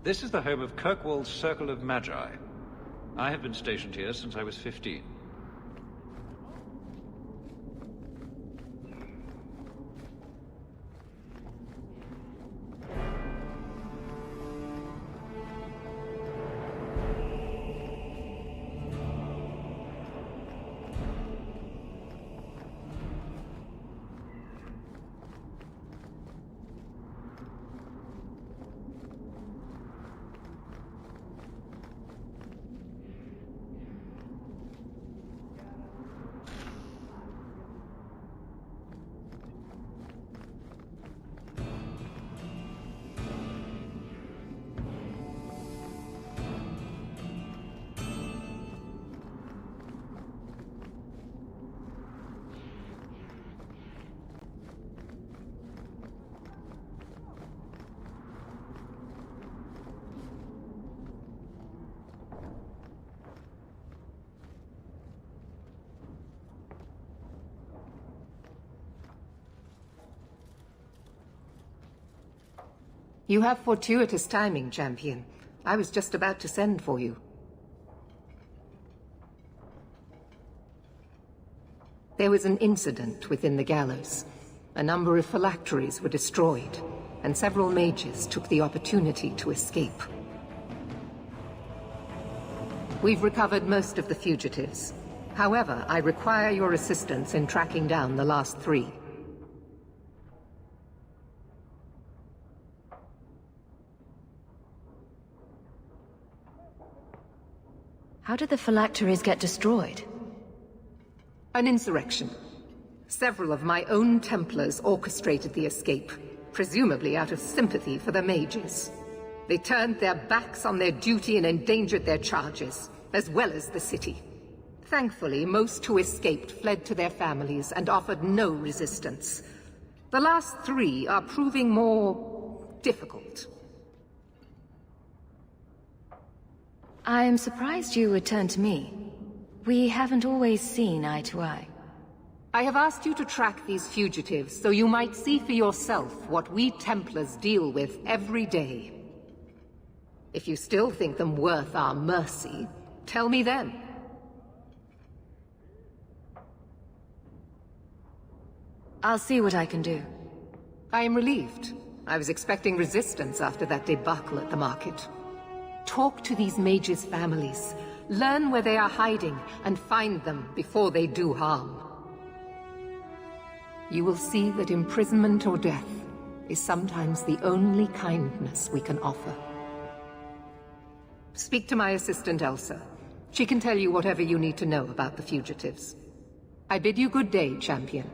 This is the home of Kirkwall's Circle of Magi. I have been stationed here since I was 15. You have fortuitous timing, champion. I was just about to send for you. There was an incident within the gallows. A number of phylacteries were destroyed, and several mages took the opportunity to escape. We've recovered most of the fugitives. However, I require your assistance in tracking down the last 3. How did the phylacteries get destroyed? An insurrection. Several of my own Templars orchestrated the escape, presumably out of sympathy for the mages. They turned their backs on their duty and endangered their charges, as well as the city. Thankfully, most who escaped fled to their families and offered no resistance. The last 3 are proving more difficult. I am surprised you would turn to me. We haven't always seen eye to eye. I have asked you to track these fugitives so you might see for yourself what we Templars deal with every day. If you still think them worth our mercy, tell me then. I'll see what I can do. I am relieved. I was expecting resistance after that debacle at the market. Talk to these mages' families. Learn where they are hiding and find them before they do harm. You will see that imprisonment or death is sometimes the only kindness we can offer. Speak to my assistant Elsa. She can tell you whatever you need to know about the fugitives. I bid you good day, champion.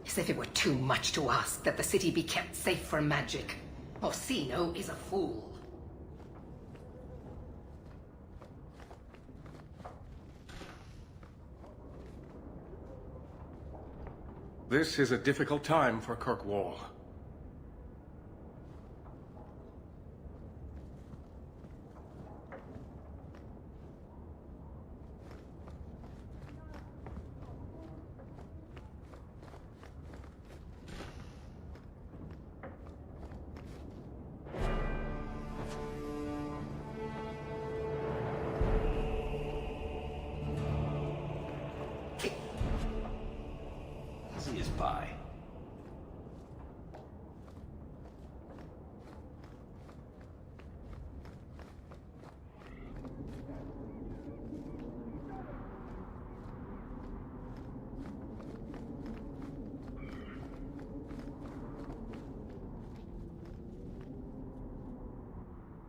As if it were too much to ask that the city be kept safe from magic. Orsino is a fool. This is a difficult time for Kirkwall. Is by.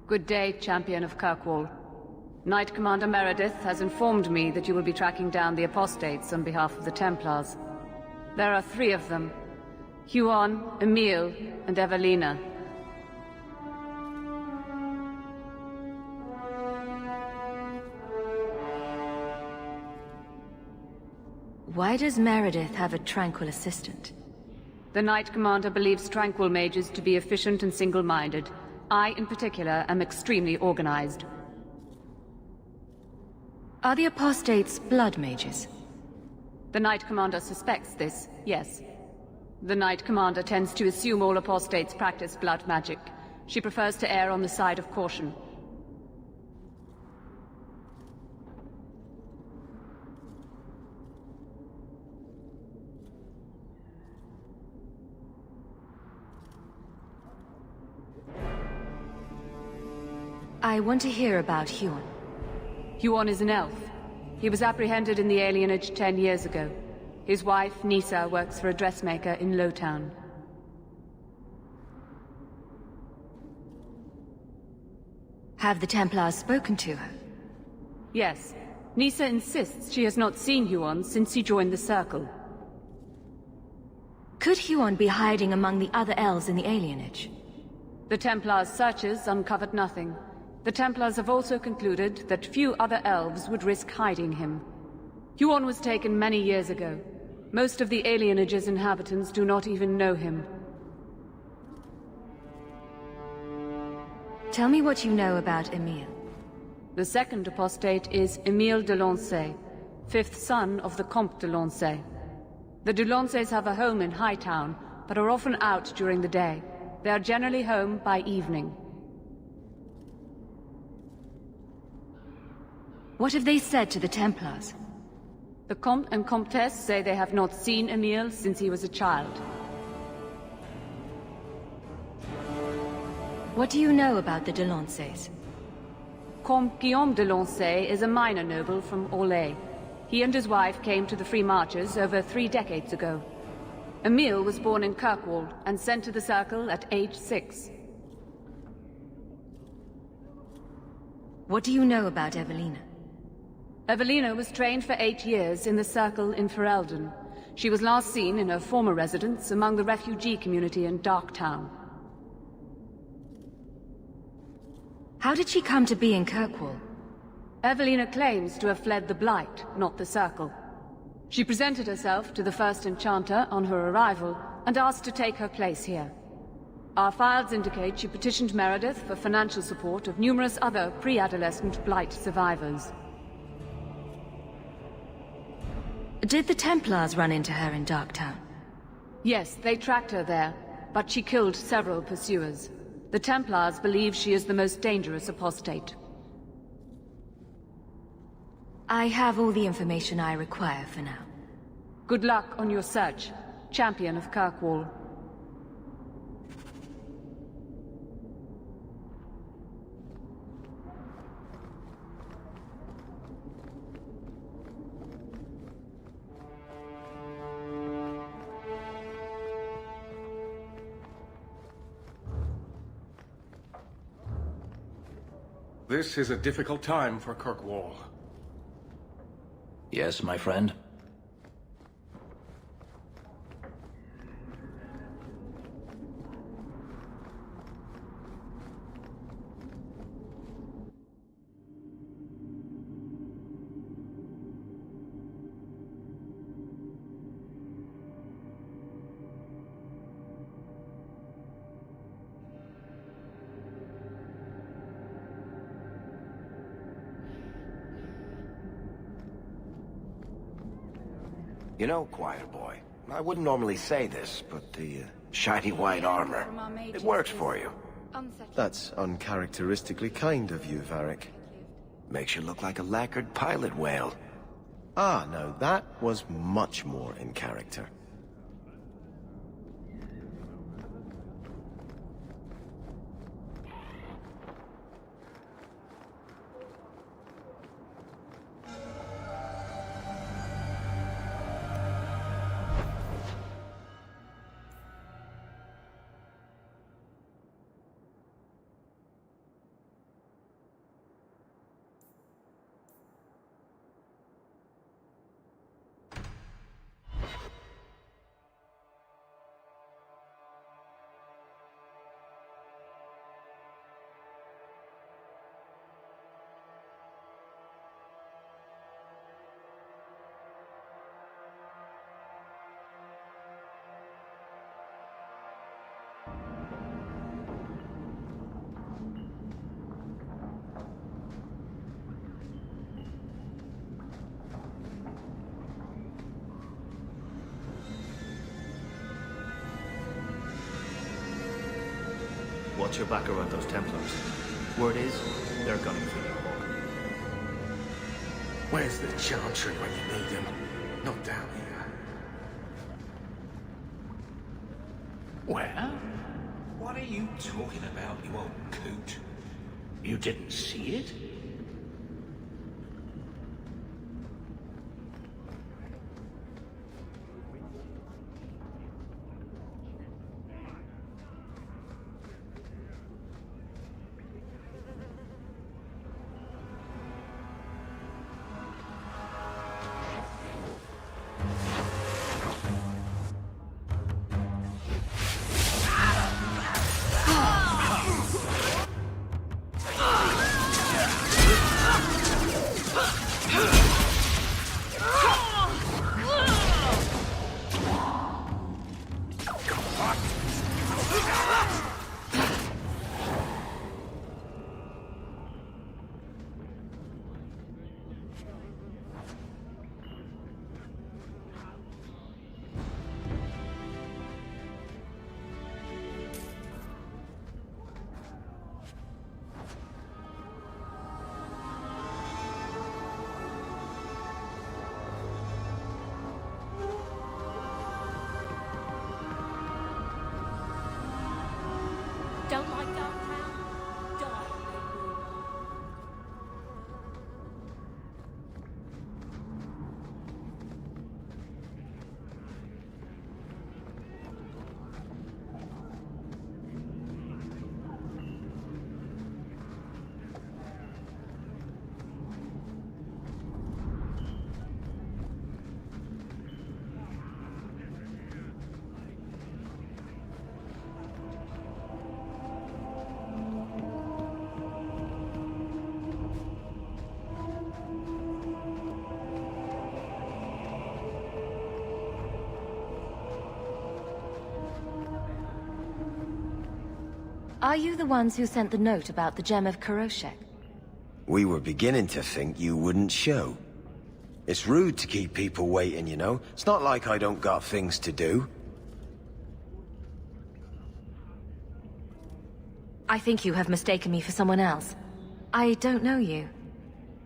Good day, Champion of Kirkwall. Knight Commander Meredith has informed me that you will be tracking down the apostates on behalf of the Templars. There are 3 of them. Huon, Emile, and Evelina. It Why does Meredith have a tranquil assistant? The Knight Commander believes tranquil mages to be efficient and single-minded. I, in particular, am extremely organized. Are the apostates blood mages? The Knight Commander suspects this, yes. The Knight Commander tends to assume all apostates practice blood magic. She prefers to err on the side of caution. I want to hear about Huon. Huon is an elf. He was apprehended in the alienage 10 years ago. His wife, Nisa, works for a dressmaker in Lowtown. Have the Templars spoken to her? Yes. Nisa insists she has not seen Huon since he joined the Circle. Could Huon be hiding among the other elves in the alienage? The Templars' searches uncovered nothing. The Templars have also concluded that few other elves would risk hiding him. Huon was taken many years ago. Most of the alienage's inhabitants do not even know him. Tell me what you know about Emile. The second apostate is Emile de Lancey, fifth son of the Comte de Lancey. The de Lanceys have a home in Hightown, but are often out during the day. They are generally home by evening. What have they said to the Templars? The Comte and Comtesse say they have not seen Emile since he was a child. What do you know about the de Lanceys? Comte Guillaume de Lancey is a minor noble from Orlais. He and his wife came to the Free Marches over 3 decades ago. Emile was born in Kirkwall and sent to the Circle at age 6. What do you know about Evelina? Evelina was trained for 8 years in the Circle in Ferelden. She was last seen in her former residence among the refugee community in Darktown. How did she come to be in Kirkwall? Evelina claims to have fled the Blight, not the Circle. She presented herself to the first Enchanter on her arrival and asked to take her place here. Our files indicate she petitioned Meredith for financial support of numerous other pre-adolescent Blight survivors. Did the Templars run into her in Darktown? Yes, they tracked her there, but she killed several pursuers. The Templars believe she is the most dangerous apostate. I have all the information I require for now. Good luck on your search, Champion of Kirkwall. This is a difficult time for Kirkwall. Yes, my friend? You know, choir boy, I wouldn't normally say this, but the shiny white armor, it works for you. That's uncharacteristically kind of you, Varric. Makes you look like a lacquered pilot whale. Ah, no, that was much more in character. Watch your back around those Templars. Word is, they're gunning for you, Hawk. Where's the Chantry when you need him? Not down here. Where? What are you talking about, you old coot? You didn't see it? Don't like downtown? Die. Are you the ones who sent the note about the gem of Kuroshek? We were beginning to think you wouldn't show. It's rude to keep people waiting, you know? It's not like I don't got things to do. I think you have mistaken me for someone else. I don't know you.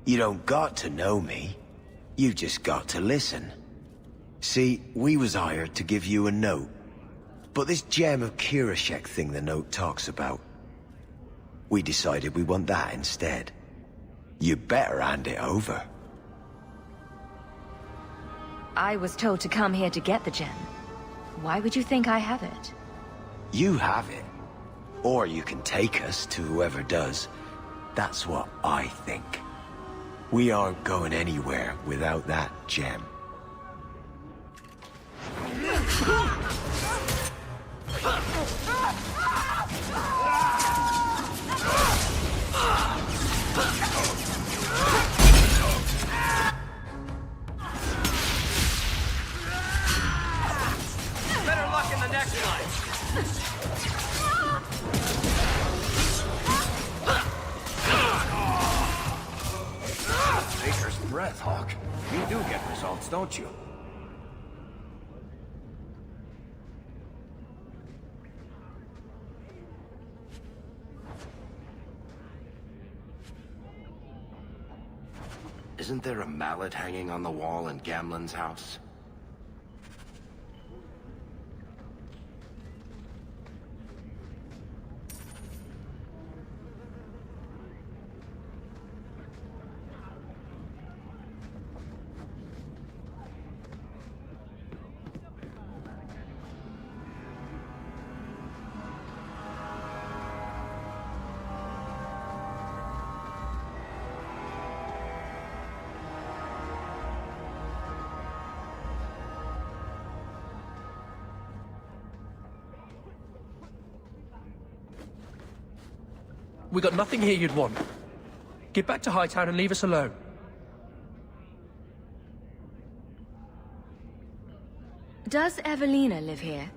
You don't got to know me. You just got to listen. See, we was hired to give you a note. But this gem of Kuroshek thing the note talks about, we decided we want that instead. You better hand it over. I was told to come here to get the gem. Why would you think I have it? You have it. Or you can take us to whoever does. That's what I think. We aren't going anywhere without that gem. Better luck in the next one! Baker's breath, Hawk. You do get results, don't you? Isn't there a mallet hanging on the wall in Gamlen's house? We got nothing here you'd want. Get back to Hightown and leave us alone. Does Evelina live here?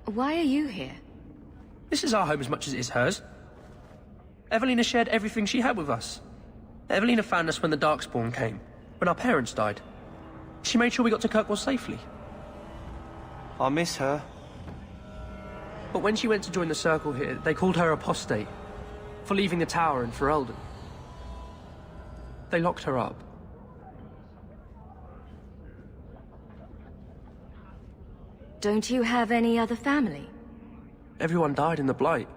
Why are you here? This is our home as much as it is hers. Evelina shared everything she had with us. Evelina found us when the Darkspawn came, when our parents died. She made sure we got to Kirkwall safely. I miss her. But when she went to join the circle here, they called her apostate for leaving the tower in Ferelden. They locked her up. Don't you have any other family? Everyone died in the Blight.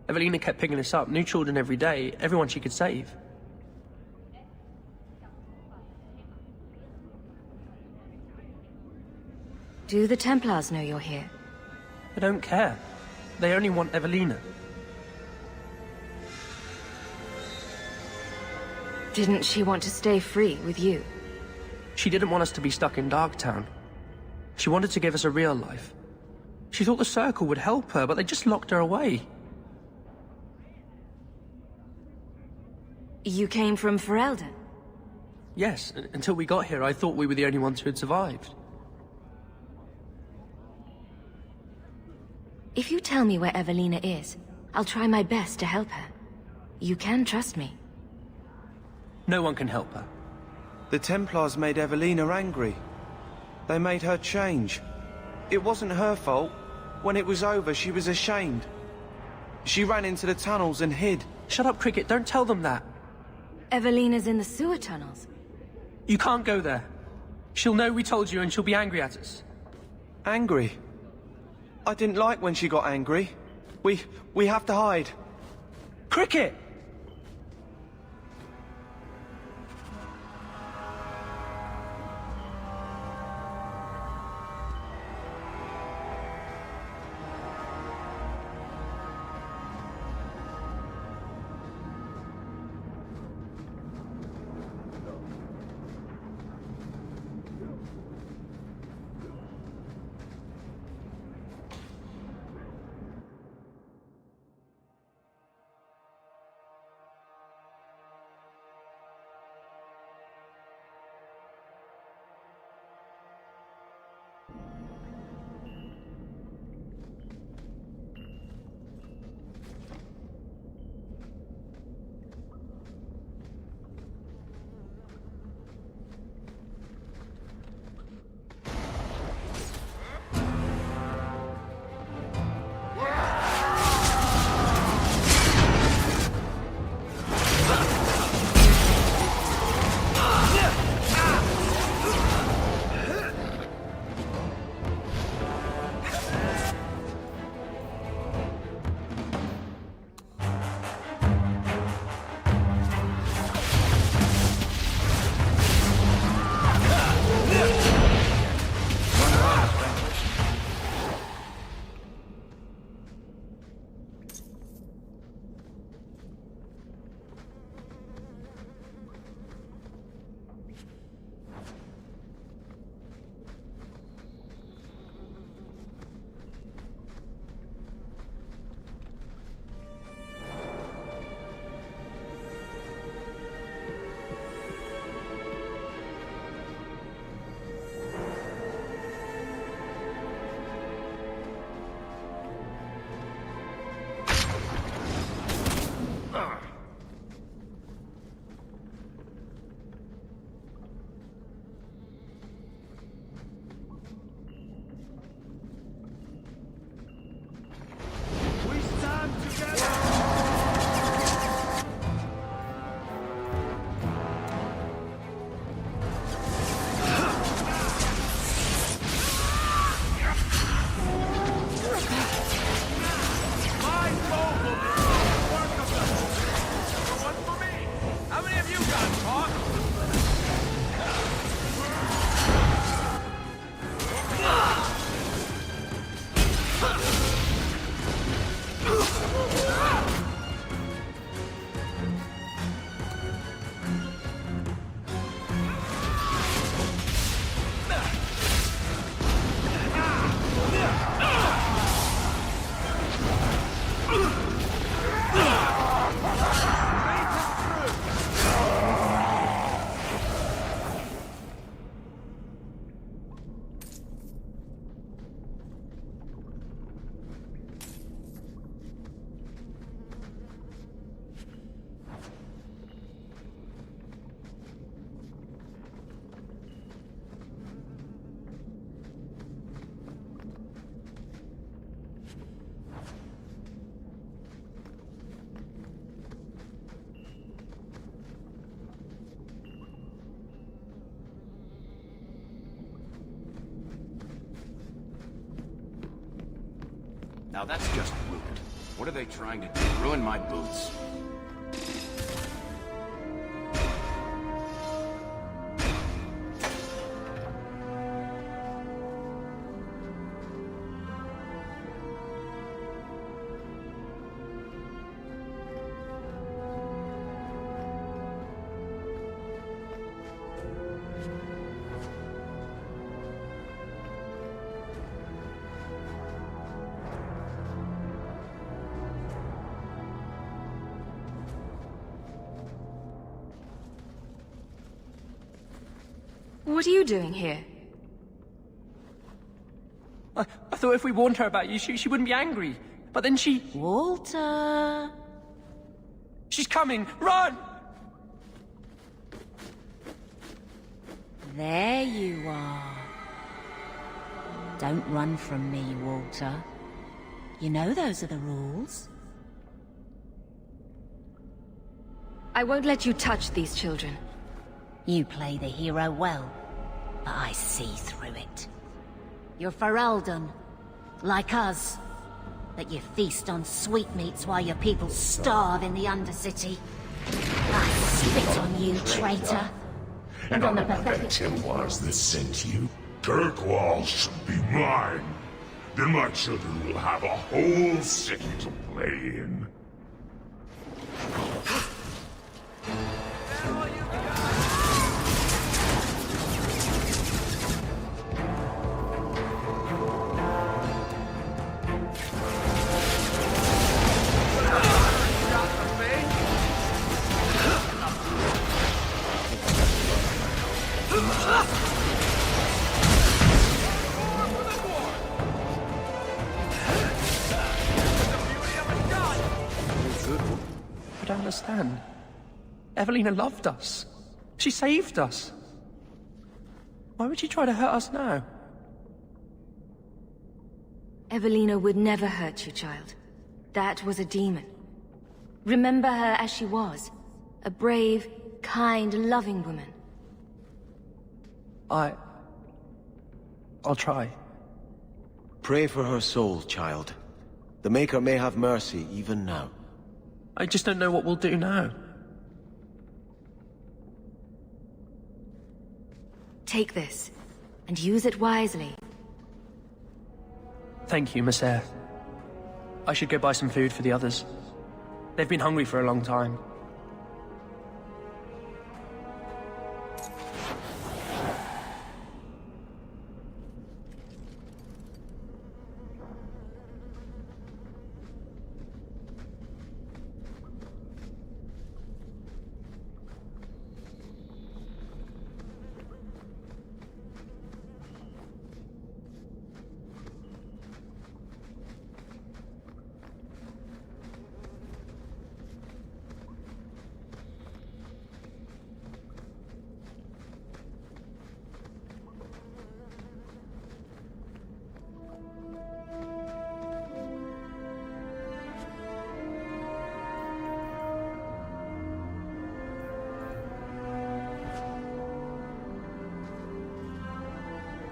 Evelina kept picking us up, new children every day, everyone she could save. Do the Templars know you're here? They don't care. They only want Evelina. Didn't she want to stay free with you? She didn't want us to be stuck in Darktown. She wanted to give us a real life. She thought the Circle would help her, but they just locked her away. You came from Ferelden? Yes, until we got here, I thought we were the only ones who had survived. If you tell me where Evelina is, I'll try my best to help her. You can trust me. No one can help her. The Templars made Evelina angry. They made her change. It wasn't her fault. When it was over, she was ashamed. She ran into the tunnels and hid. Shut up, Cricket. Don't tell them that. Evelina's in the sewer tunnels. You can't go there. She'll know we told you and she'll be angry at us. Angry? I didn't like when she got angry. We have to hide. Cricket! Now that's just rude. What are they trying to do? Ruin my boots? What are you doing here? I thought if we warned her about you, she wouldn't be angry. But then she... Walter! She's coming! Run! There you are. Don't run from me, Walter. You know those are the rules. I won't let you touch these children. You play the hero well, but I see through it. You're Ferelden, like us. That you feast on sweetmeats while your people starve in the Undercity. I spit on you, traitor. And on the pathetic Templars that sent you. Kirkwall should be mine. Then my children will have a whole city to play in. I don't understand. Evelina loved us. She saved us. Why would she try to hurt us now? Evelina would never hurt you, child. That was a demon. Remember her as she was. A brave, kind, loving woman. I'll try. Pray for her soul, child. The Maker may have mercy even now. I just don't know what we'll do now. Take this, and use it wisely. Thank you, Miss Eyre. I should go buy some food for the others. They've been hungry for a long time.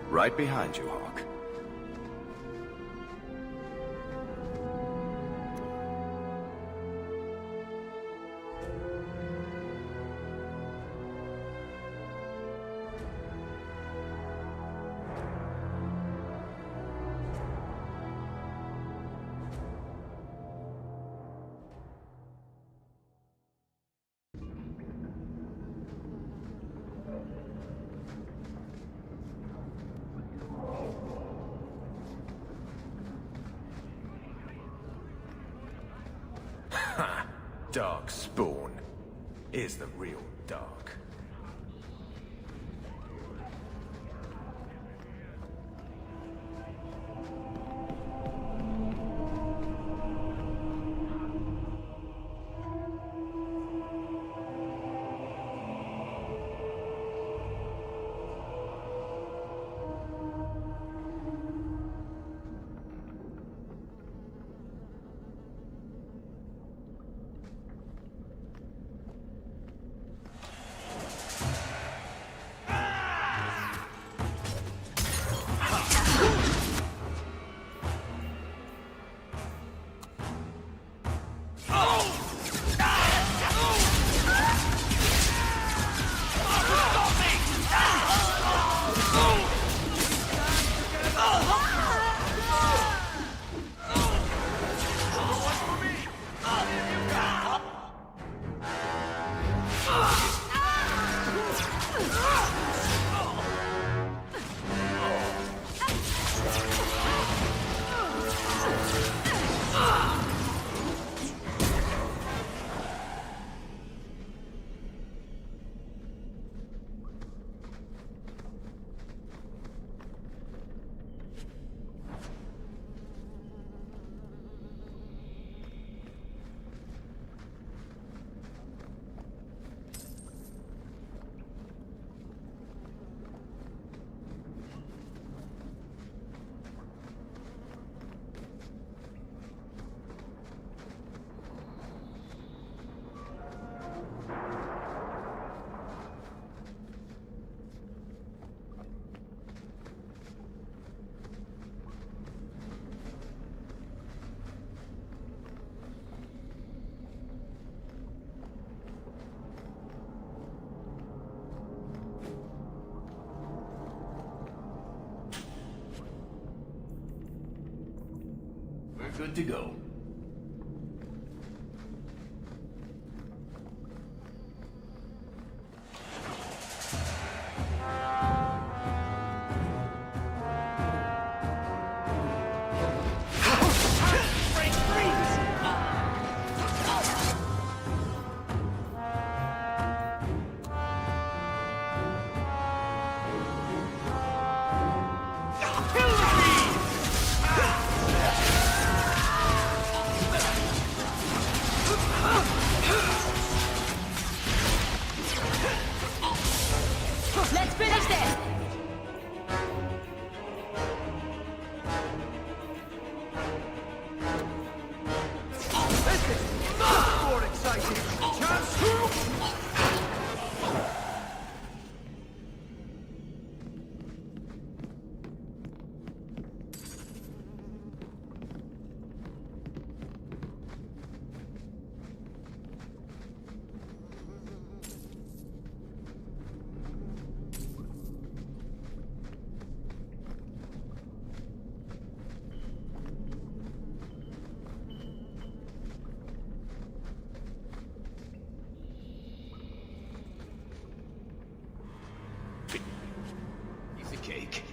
Right behind you, Hawk. Dark spawn is the real dark. good to go. Let's finish this! This is much more exciting! Chance! Piece of cake.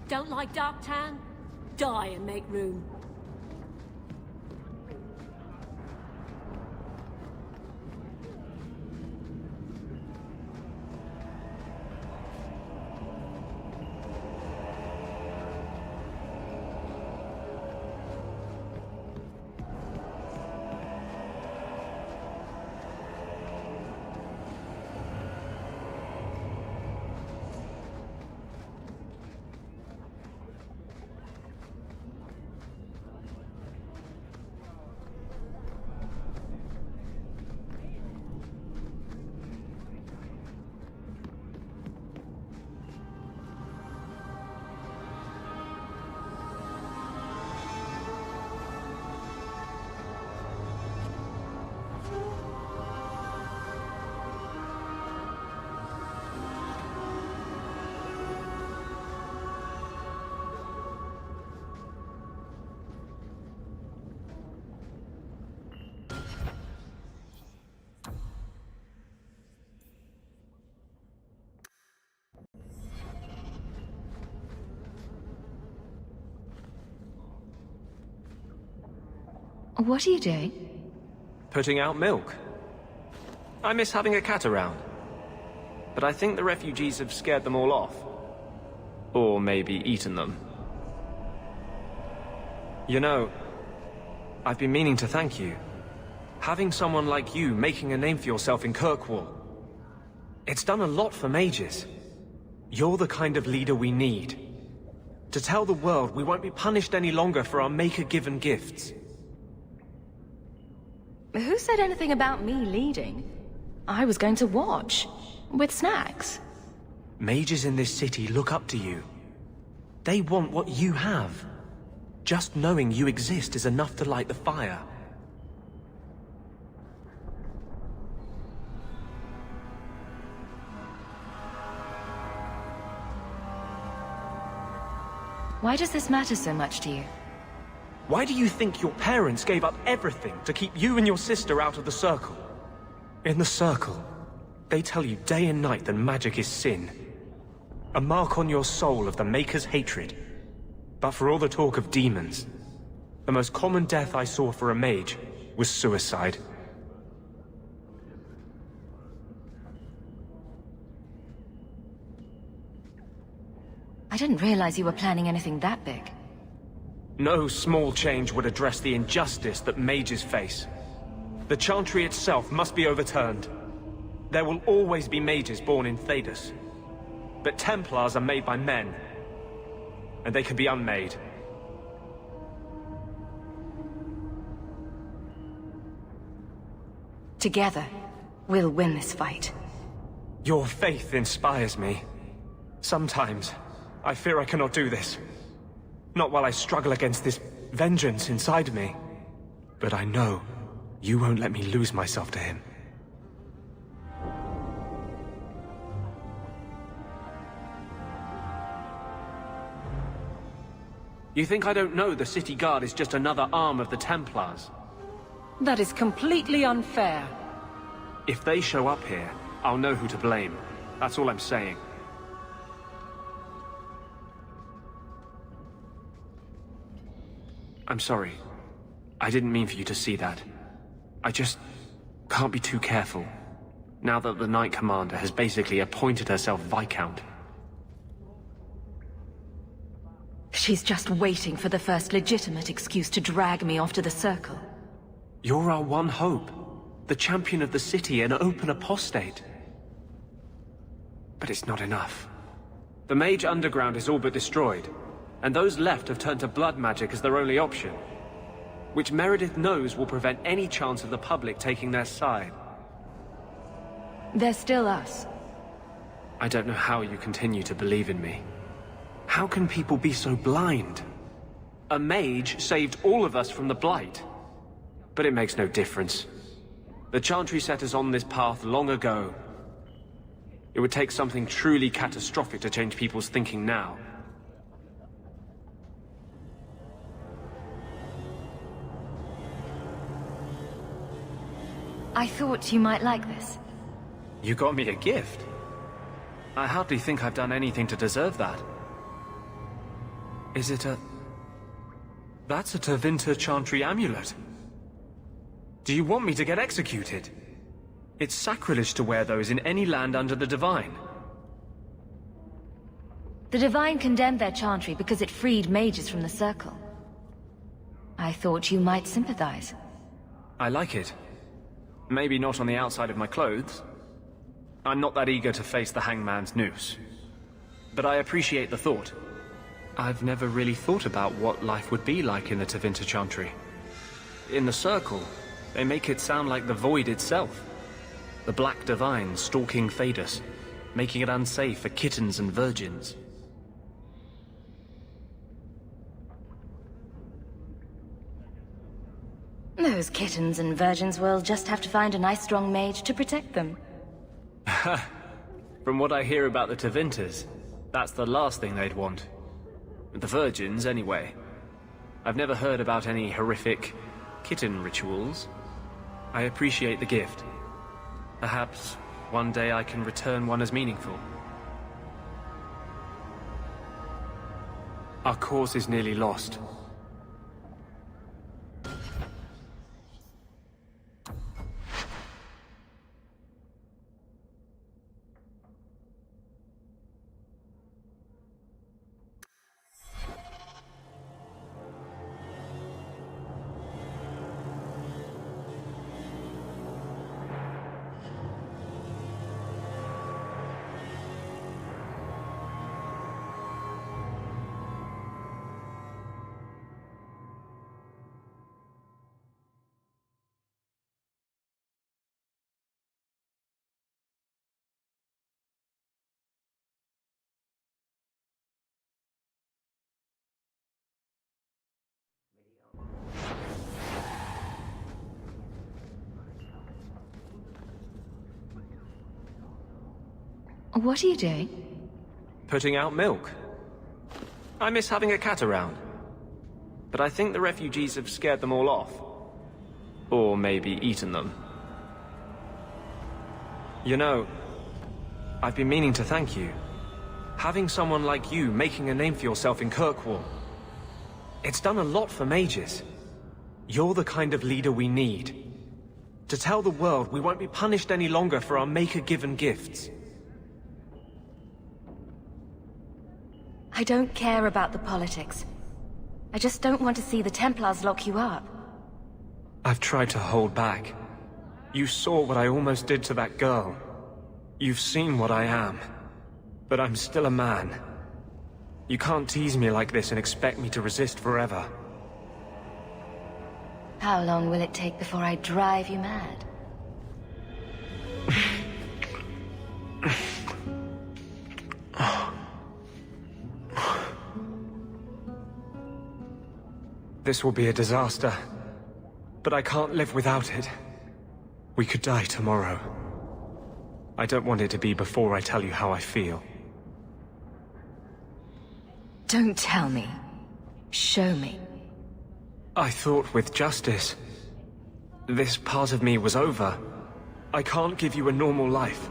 Don't like Darktown? Die and make room. What are you doing? Putting out milk. I miss having a cat around. But I think the refugees have scared them all off. Or maybe eaten them. You know, I've been meaning to thank you. Having someone like you making a name for yourself in Kirkwall. It's done a lot for mages. You're the kind of leader we need. To tell the world we won't be punished any longer for our maker-given gifts. Who said anything about me leading? I was going to watch. With snacks. Mages in this city look up to you. They want what you have. Just knowing you exist is enough to light the fire. Why does this matter so much to you? Why do you think your parents gave up everything to keep you and your sister out of the Circle? In the Circle, they tell you day and night that magic is sin. A mark on your soul of the Maker's hatred. But for all the talk of demons, the most common death I saw for a mage was suicide. I didn't realize you were planning anything that big. No small change would address the injustice that mages face. The Chantry itself must be overturned. There will always be mages born in Thedas. But Templars are made by men. And they can be unmade. Together, we'll win this fight. Your faith inspires me. Sometimes, I fear I cannot do this. Not while I struggle against this vengeance inside me. But I know you won't let me lose myself to him. You think I don't know the City Guard is just another arm of the Templars? That is completely unfair. If they show up here, I'll know who to blame. That's all I'm saying. I'm sorry. I didn't mean for you to see that. I just can't be too careful, now that the Knight Commander has basically appointed herself Viscount. She's just waiting for the first legitimate excuse to drag me off to the Circle. You're our one hope. The champion of the city, an open apostate. But it's not enough. The Mage Underground is all but destroyed, and those left have turned to blood magic as their only option, which Meredith knows will prevent any chance of the public taking their side. There's still us. I don't know how you continue to believe in me. How can people be so blind? A mage saved all of us from the Blight. But it makes no difference. The Chantry set us on this path long ago. It would take something truly catastrophic to change people's thinking now. I thought you might like this. You got me a gift. I hardly think I've done anything to deserve that. Is it a... That's a Tevinter Chantry amulet. Do you want me to get executed? It's sacrilege to wear those in any land under the Divine. The Divine condemned their Chantry because it freed mages from the Circle. I thought you might sympathize. I like it. Maybe not on the outside of my clothes. I'm not that eager to face the hangman's noose. But I appreciate the thought. I've never really thought about what life would be like in the Tevinter Chantry. In the Circle, they make it sound like the Void itself. The Black Divine stalking Thedas, making it unsafe for kittens and virgins. Those kittens and virgins will just have to find a nice strong mage to protect them. From what I hear about the Tevinters, that's the last thing they'd want. The virgins, anyway. I've never heard about any horrific kitten rituals. I appreciate the gift. Perhaps one day I can return one as meaningful. Our cause is nearly lost. What are you doing? Putting out milk. I miss having a cat around. But I think the refugees have scared them all off. Or maybe eaten them. You know, I've been meaning to thank you. Having someone like you making a name for yourself in Kirkwall. It's done a lot for mages. You're the kind of leader we need. To tell the world we won't be punished any longer for our Maker-given gifts. I don't care about the politics. I just don't want to see the Templars lock you up. I've tried to hold back. You saw what I almost did to that girl. You've seen what I am. But I'm still a man. You can't tease me like this and expect me to resist forever. How long will it take before I drive you mad? This will be a disaster. But I can't live without it. We could die tomorrow. I don't want it to be before I tell you how I feel. Don't tell me. Show me. I thought with justice, this part of me was over. I can't give you a normal life.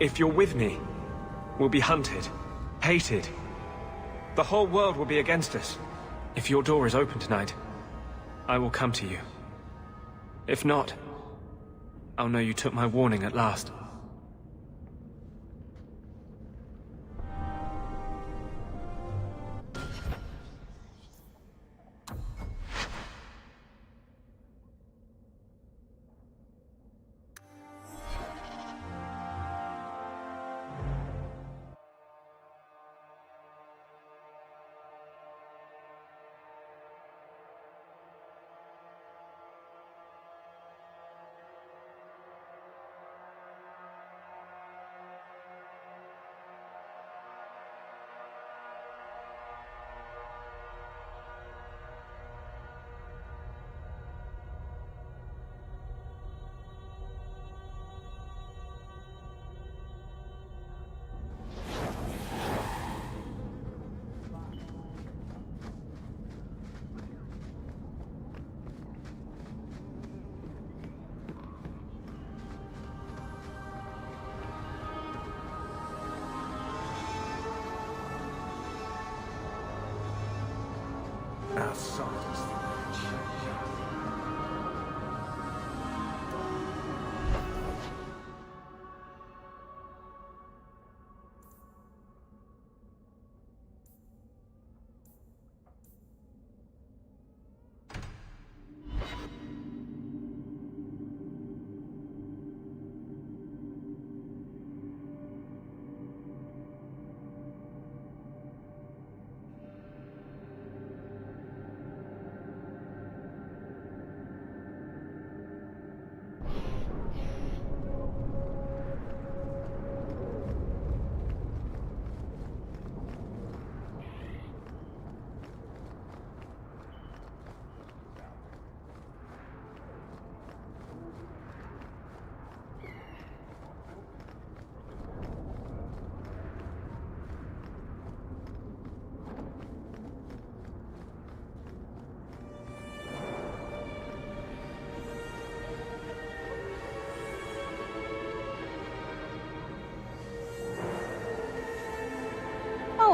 If you're with me, we'll be hunted, hated. The whole world will be against us. If your door is open tonight, I will come to you. If not, I'll know you took my warning at last.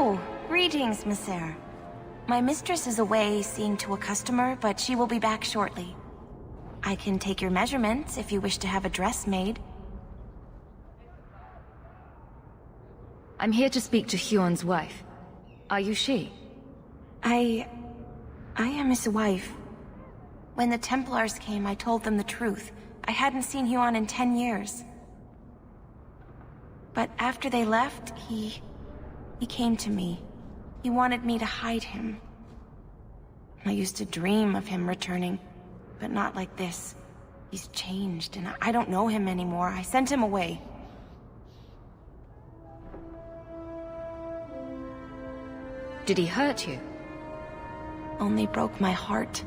Oh, greetings, Monsieur. My mistress is away seeing to a customer, but she will be back shortly. I can take your measurements if you wish to have a dress made. I'm here to speak to Huon's wife. Are you she? I am his wife. When the Templars came, I told them the truth. I hadn't seen Huon in 10 years. But after they left, he came to me. He wanted me to hide him. I used to dream of him returning, but not like this. He's changed, and I don't know him anymore. I sent him away. Did he hurt you? Only broke my heart.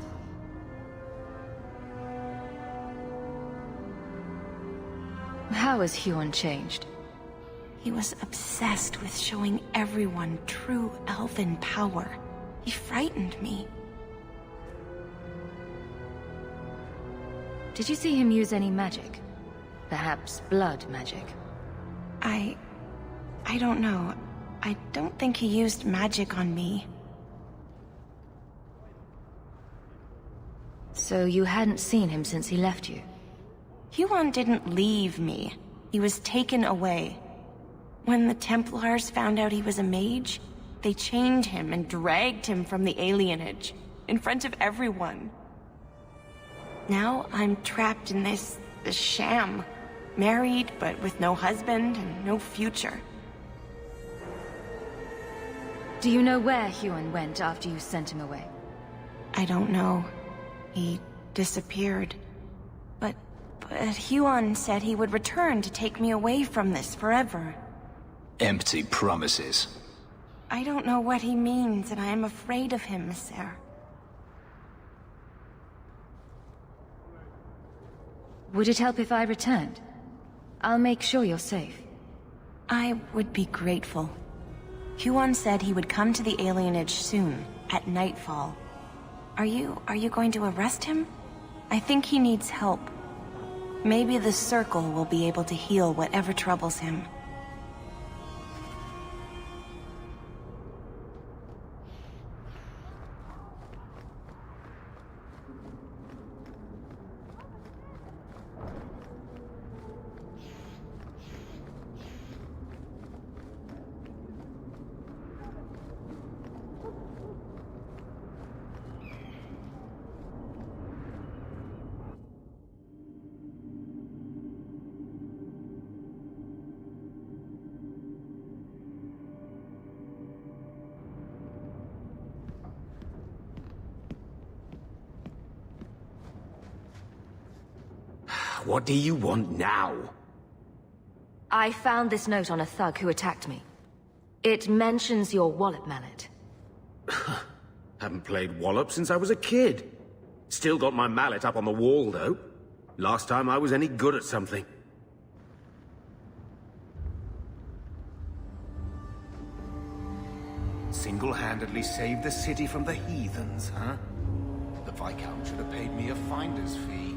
How has Huon changed? He was obsessed with showing everyone true elven power. He frightened me. Did you see him use any magic? Perhaps blood magic? I don't know. I don't think he used magic on me. So you hadn't seen him since he left you? Huon didn't leave me. He was taken away. When the Templars found out he was a mage, they chained him and dragged him from the alienage, in front of everyone. Now I'm trapped in this sham. Married, but with no husband and no future. Do you know where Huon went after you sent him away? I don't know. He disappeared. But Huon said he would return to take me away from this forever. Empty promises. I don't know what he means, and I am afraid of him, Sir. Would it help if I returned? I'll make sure you're safe. I would be grateful. Huon said he would come to the alienage soon, at nightfall. Are you going to arrest him? I think he needs help. Maybe the Circle will be able to heal whatever troubles him. What do you want now? I found this note on a thug who attacked me. It mentions your wallet mallet. Haven't played Wallop since I was a kid. Still got my mallet up on the wall, though. Last time I was any good at something. Single-handedly saved the city from the heathens, huh? The Viscount should have paid me a finder's fee.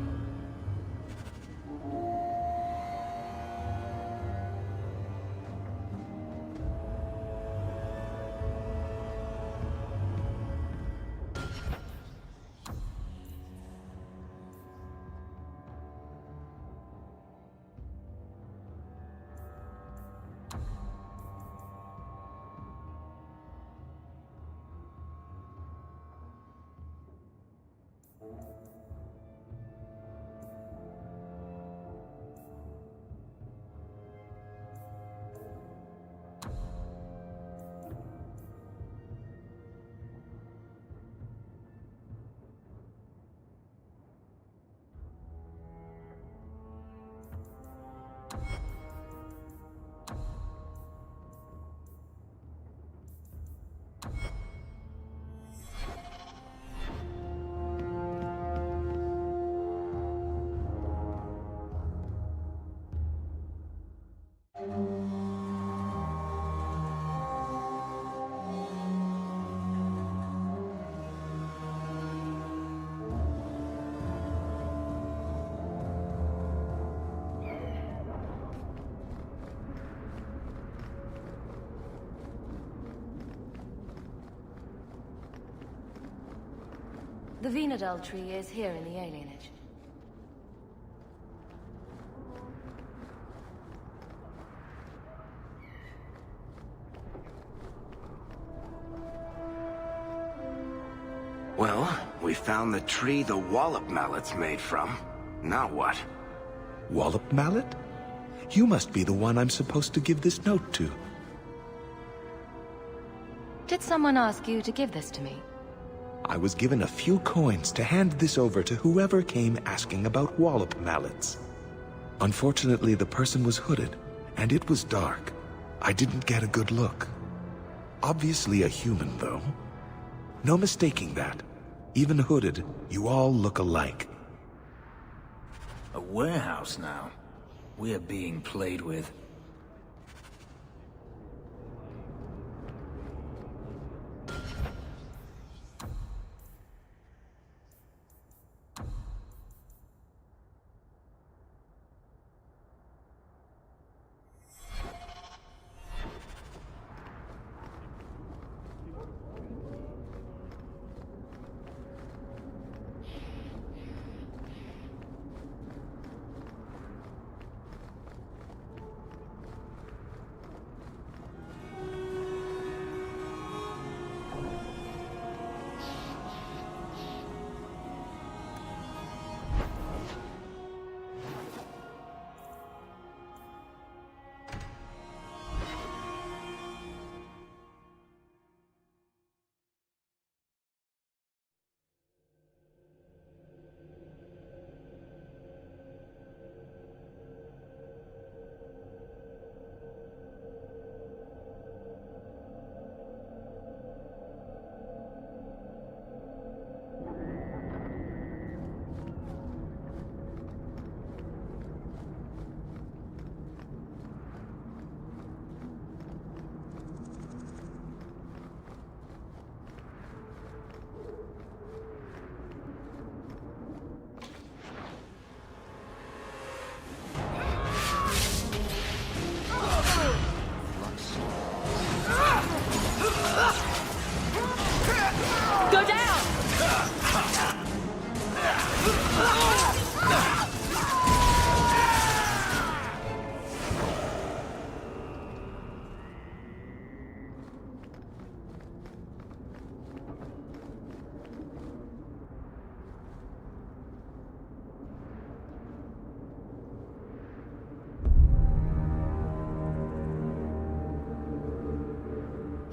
The Venadal tree is here in the alienage. Well, we found the tree the Wallop mallet's made from. Now what? Wallop mallet? You must be the one I'm supposed to give this note to. Did someone ask you to give this to me? I was given a few coins to hand this over to whoever came asking about Wallop mallets. Unfortunately, the person was hooded, and it was dark. I didn't get a good look. Obviously a human, though. No mistaking that. Even hooded, you all look alike. A warehouse now. We're being played with.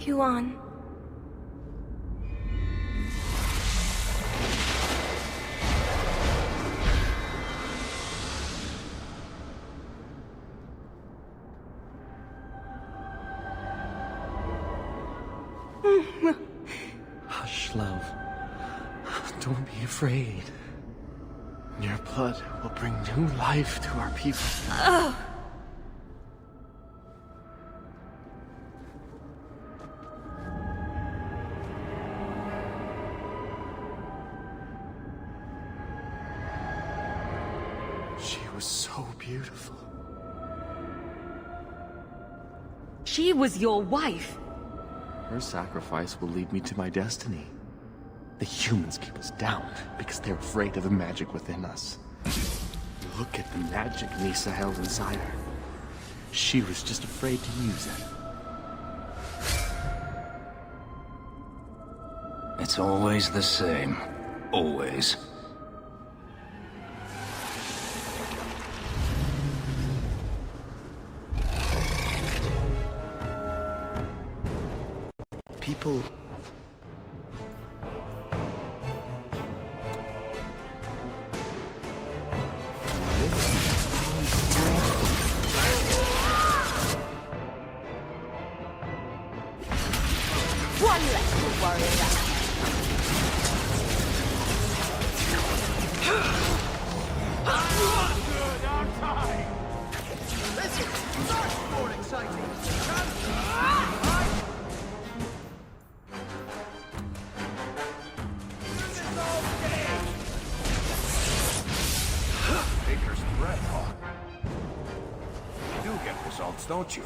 Huan. Hush, love. Don't be afraid. Your blood will bring new life to our people. She was so beautiful. She was your wife. Her sacrifice will lead me to my destiny. The humans keep us down because they're afraid of the magic within us. Look at the magic Nisa held inside her. She was just afraid to use it. It's always the same. Always. People... One less to worry about. Good, outside! Listen, that's more exciting. Baker's breath, Hawk. You do get results, don't you?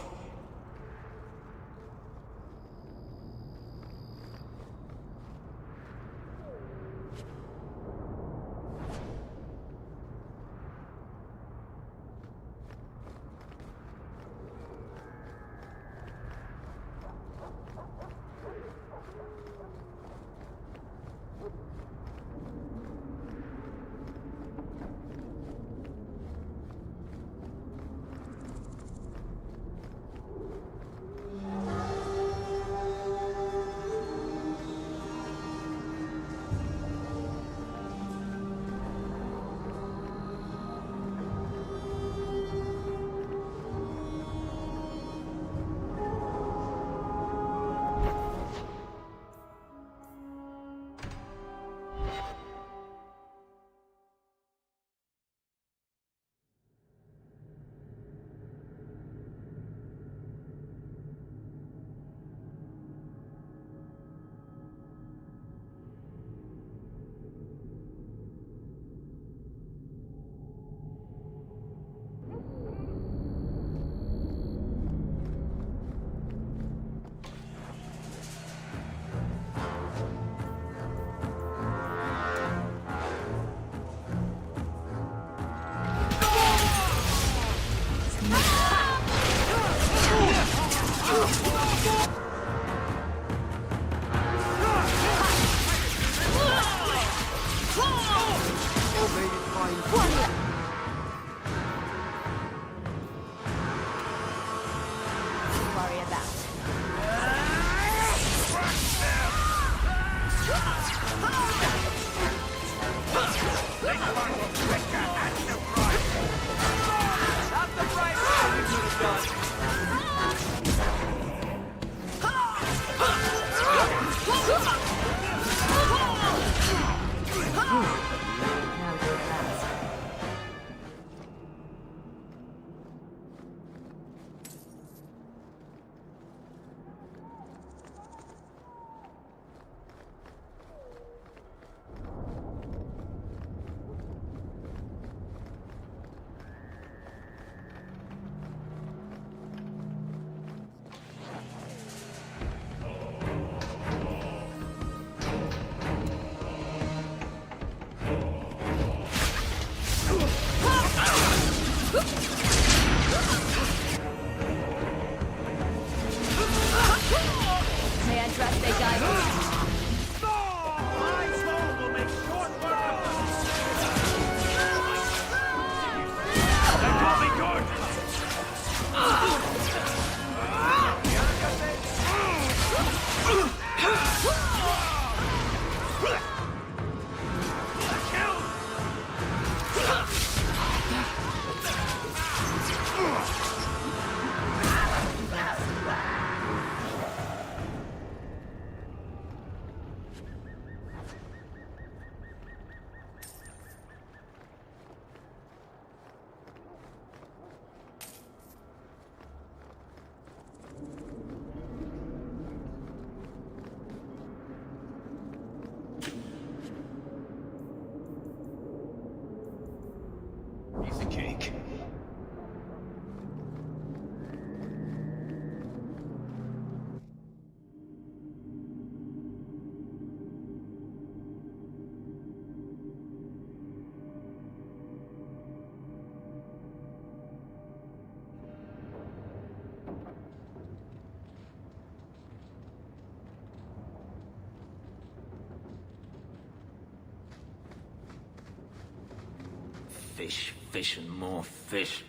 Fish, fish, and more fish.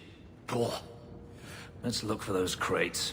Boah. Let's look for those crates.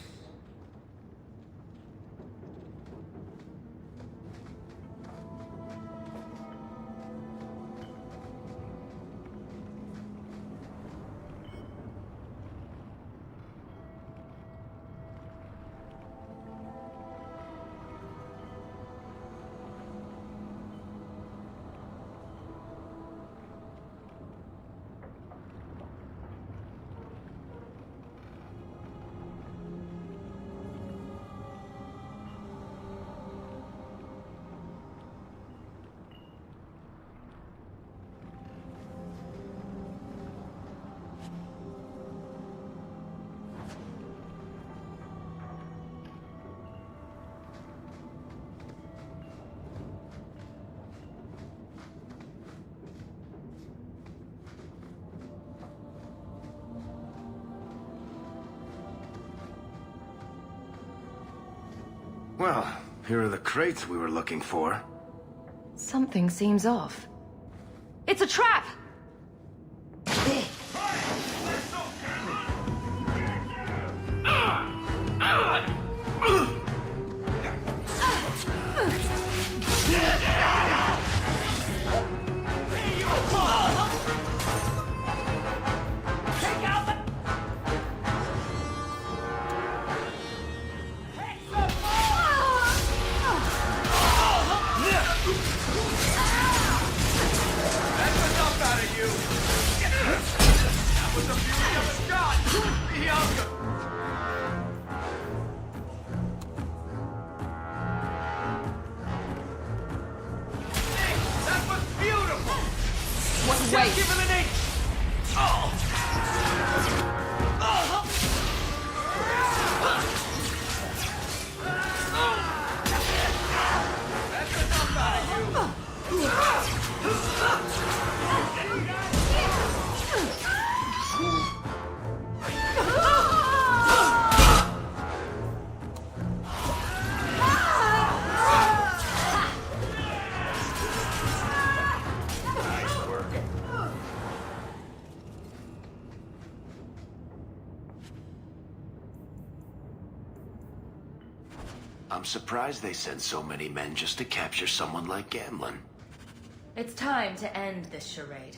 Well, here are the crates we were looking for. Something seems off. It's a trap! I'm surprised they sent so many men just to capture someone like Gamlin. It's time to end this charade.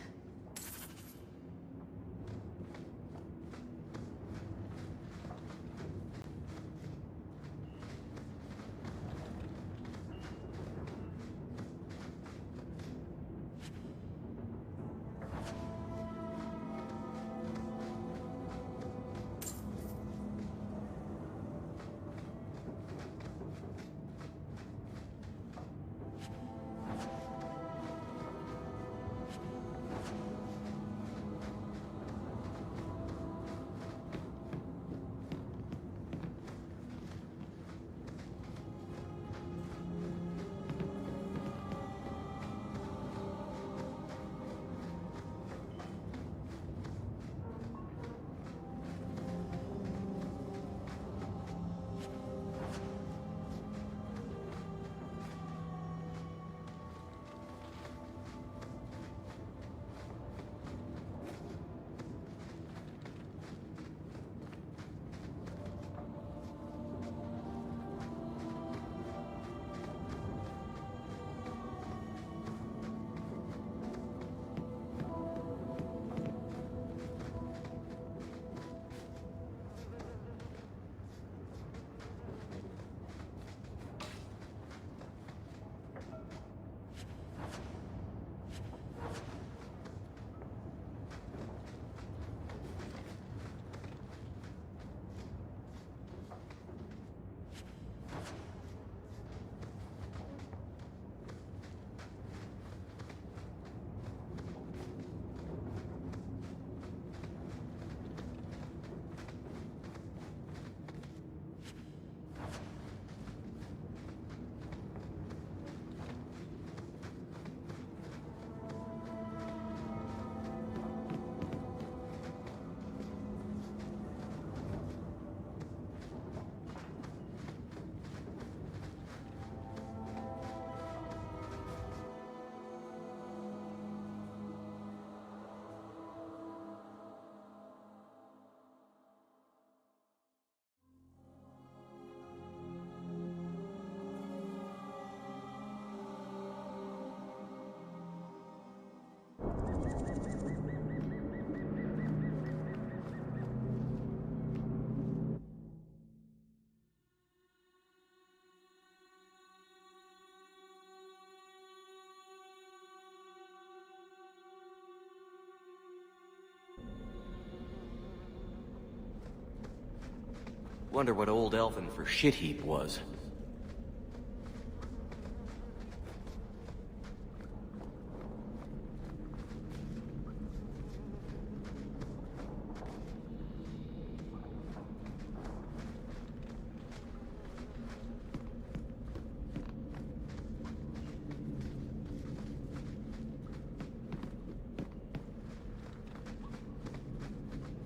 Wonder what old elfin for shit heap was.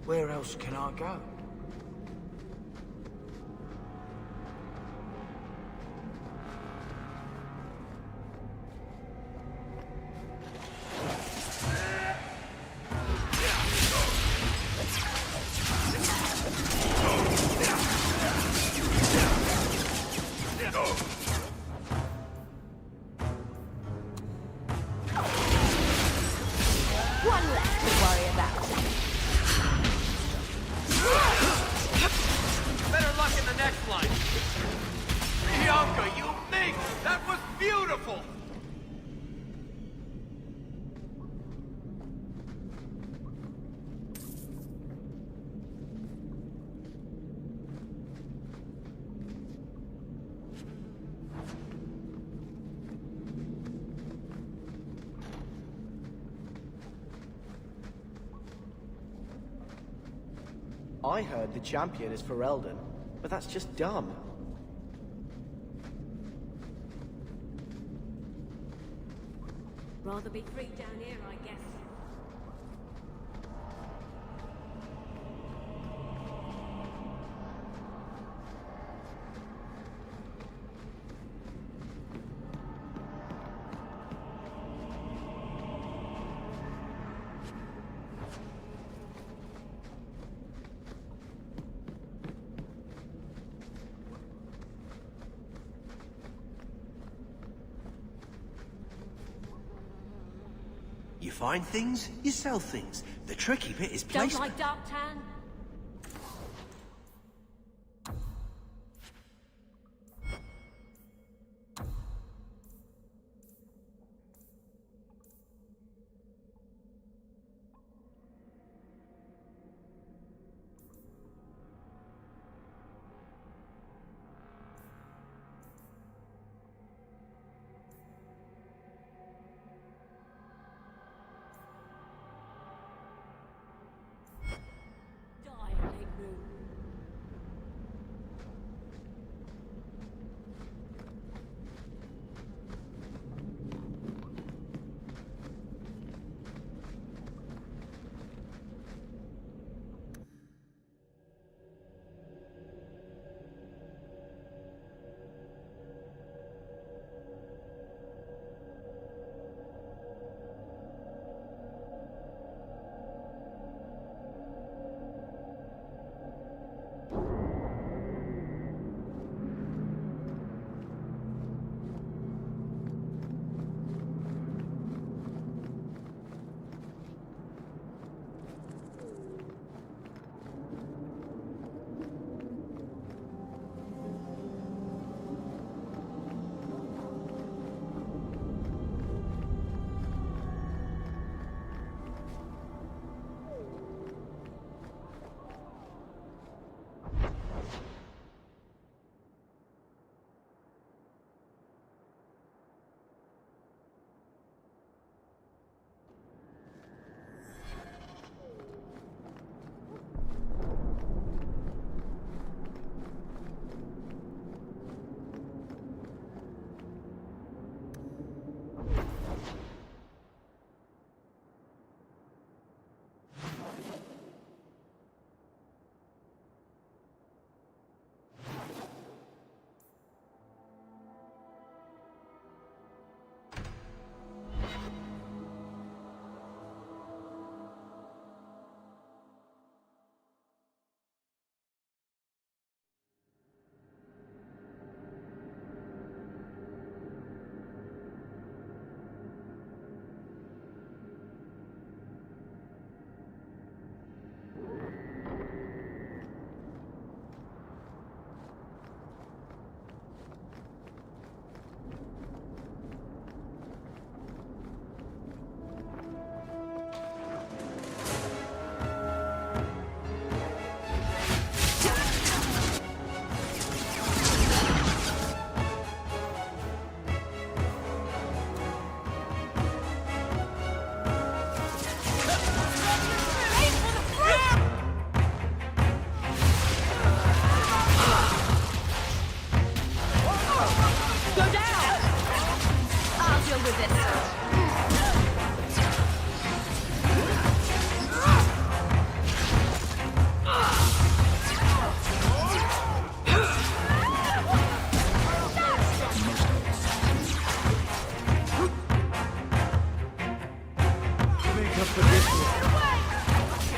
Where else can I go? One left to worry about. Better luck in the next line. Bianca, you mink! That was beautiful! I heard the champion is Ferelden, but that's just dumb. Rather be free down here, I guess. You find things, you sell things. The tricky bit is Don't placement. like dark tan? with it.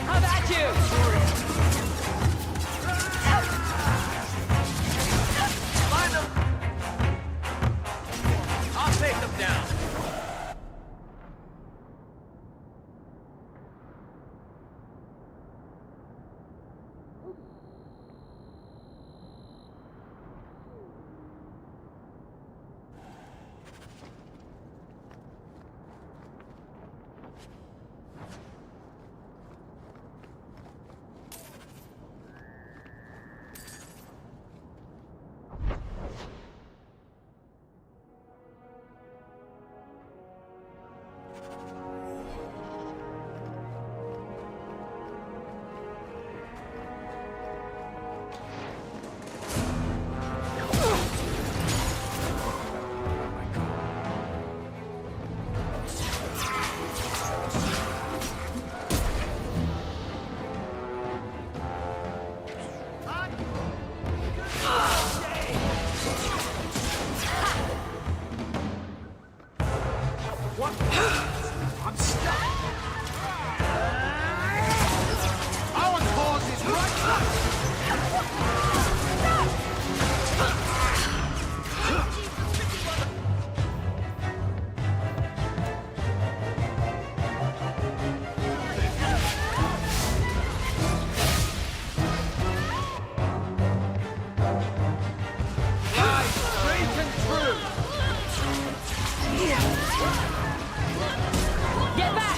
How about you? Find them! I'll take them down. I'm stuck! Our cause is right! Get back!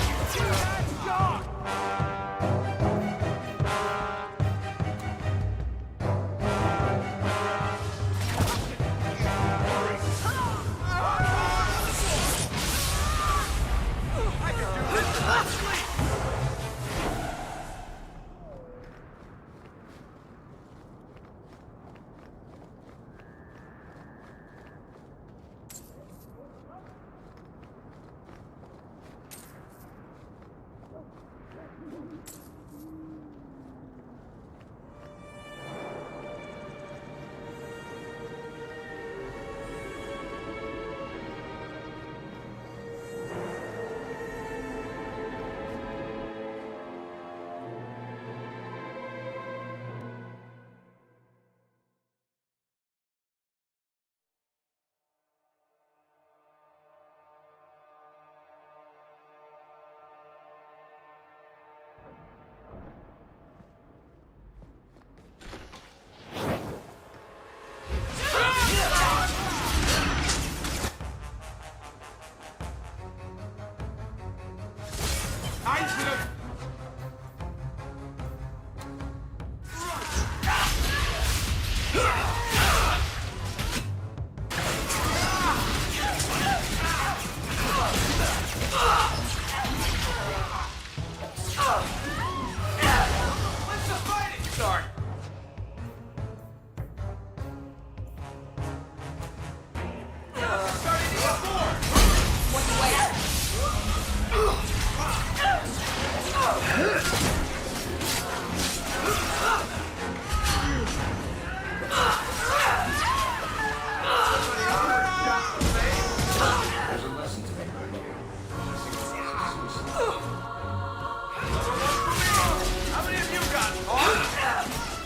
How many of you got?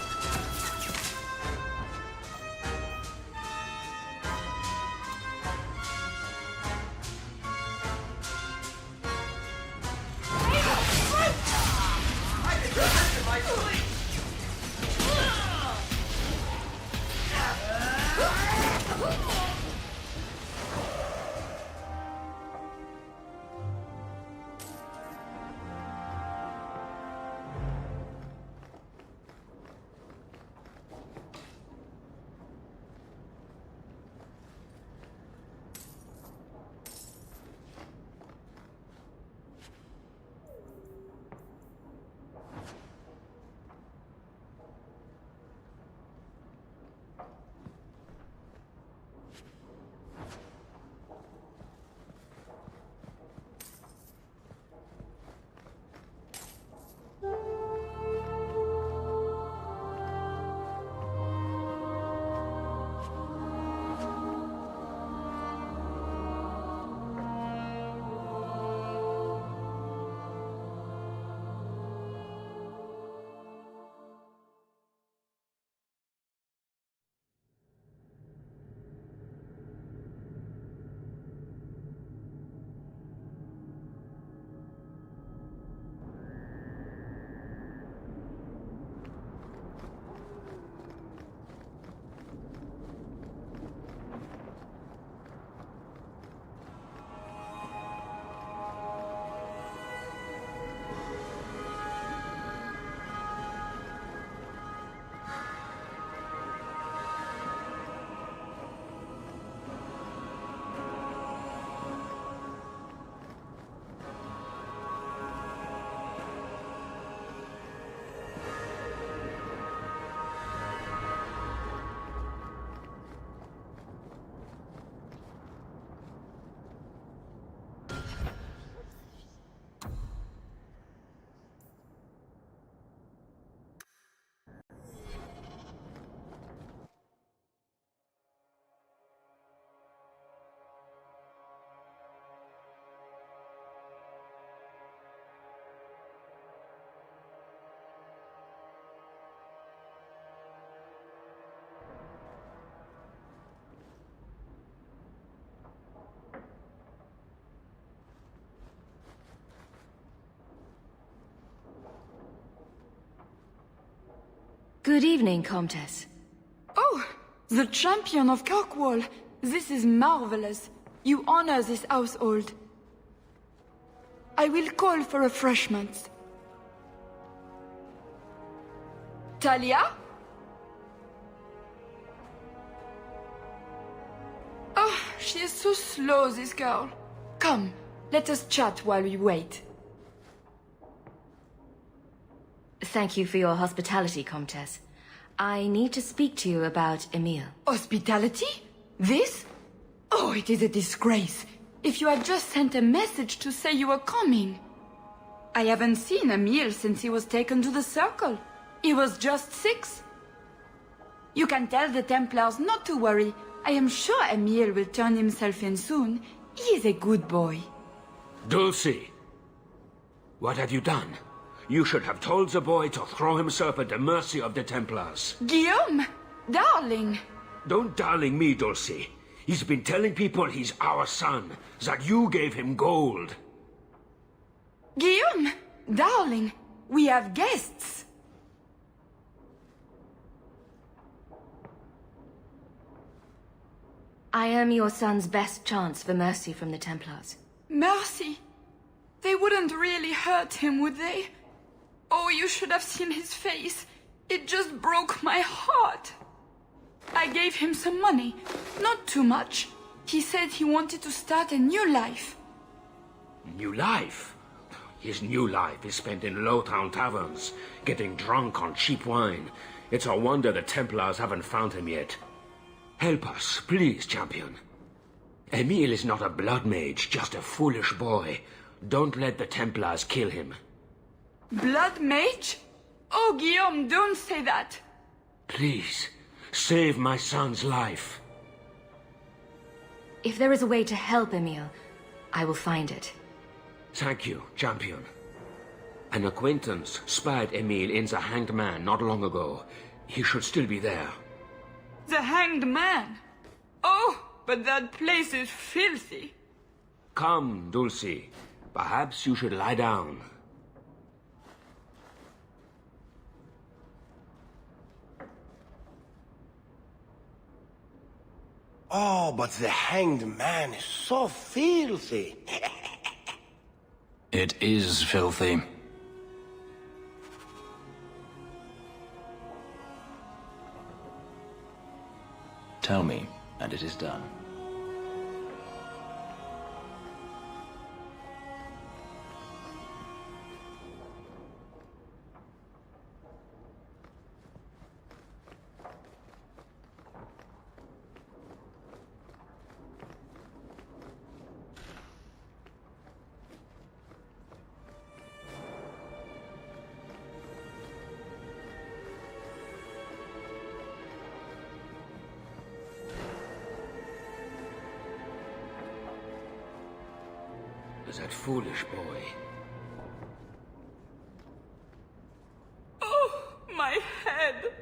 Good evening, Comtesse. Oh, the champion of Kirkwall. This is marvelous. You honor this household. I will call for refreshments. Talia? Oh, she is so slow, this girl. Come, let us chat while we wait. Thank you for your hospitality, Comtesse. I need to speak to you about Emile. Hospitality? This? Oh, it is a disgrace. If you had just sent a message to say you were coming. I haven't seen Emile since he was taken to the Circle. He was just 6. You can tell the Templars not to worry. I am sure Emile will turn himself in soon. He is a good boy. Dulcie! What have you done? You should have told the boy to throw himself at the mercy of the Templars. Guillaume! Darling! Don't darling me, Dulcie. He's been telling people he's our son, that you gave him gold. Guillaume! Darling! We have guests! I am your son's best chance for mercy from the Templars. Mercy? They wouldn't really hurt him, would they? Oh, you should have seen his face. It just broke my heart. I gave him some money. Not too much. He said he wanted to start a new life. New life? His new life is spent in low-town taverns, getting drunk on cheap wine. It's a wonder the Templars haven't found him yet. Help us, please, champion. Emile is not a blood mage, just a foolish boy. Don't let the Templars kill him. Blood mage? Oh, Guillaume, don't say that. Please, save my son's life. If there is a way to help Emile, I will find it. Thank you, champion. An acquaintance spied Emile in the Hanged Man not long ago. He should still be there. The Hanged Man? Oh, but that place is filthy. Come, Dulcie. Perhaps you should lie down. Oh, but the Hanged Man is so filthy. It is filthy. Tell me, and it is done. That foolish boy. Oh, my head.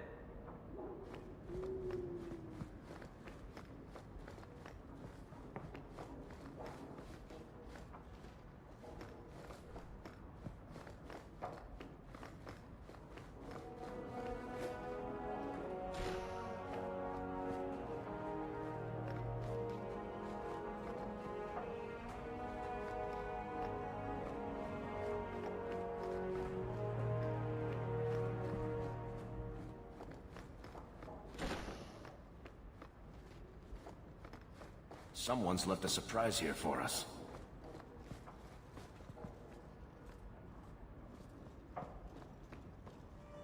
Someone's left a surprise here for us.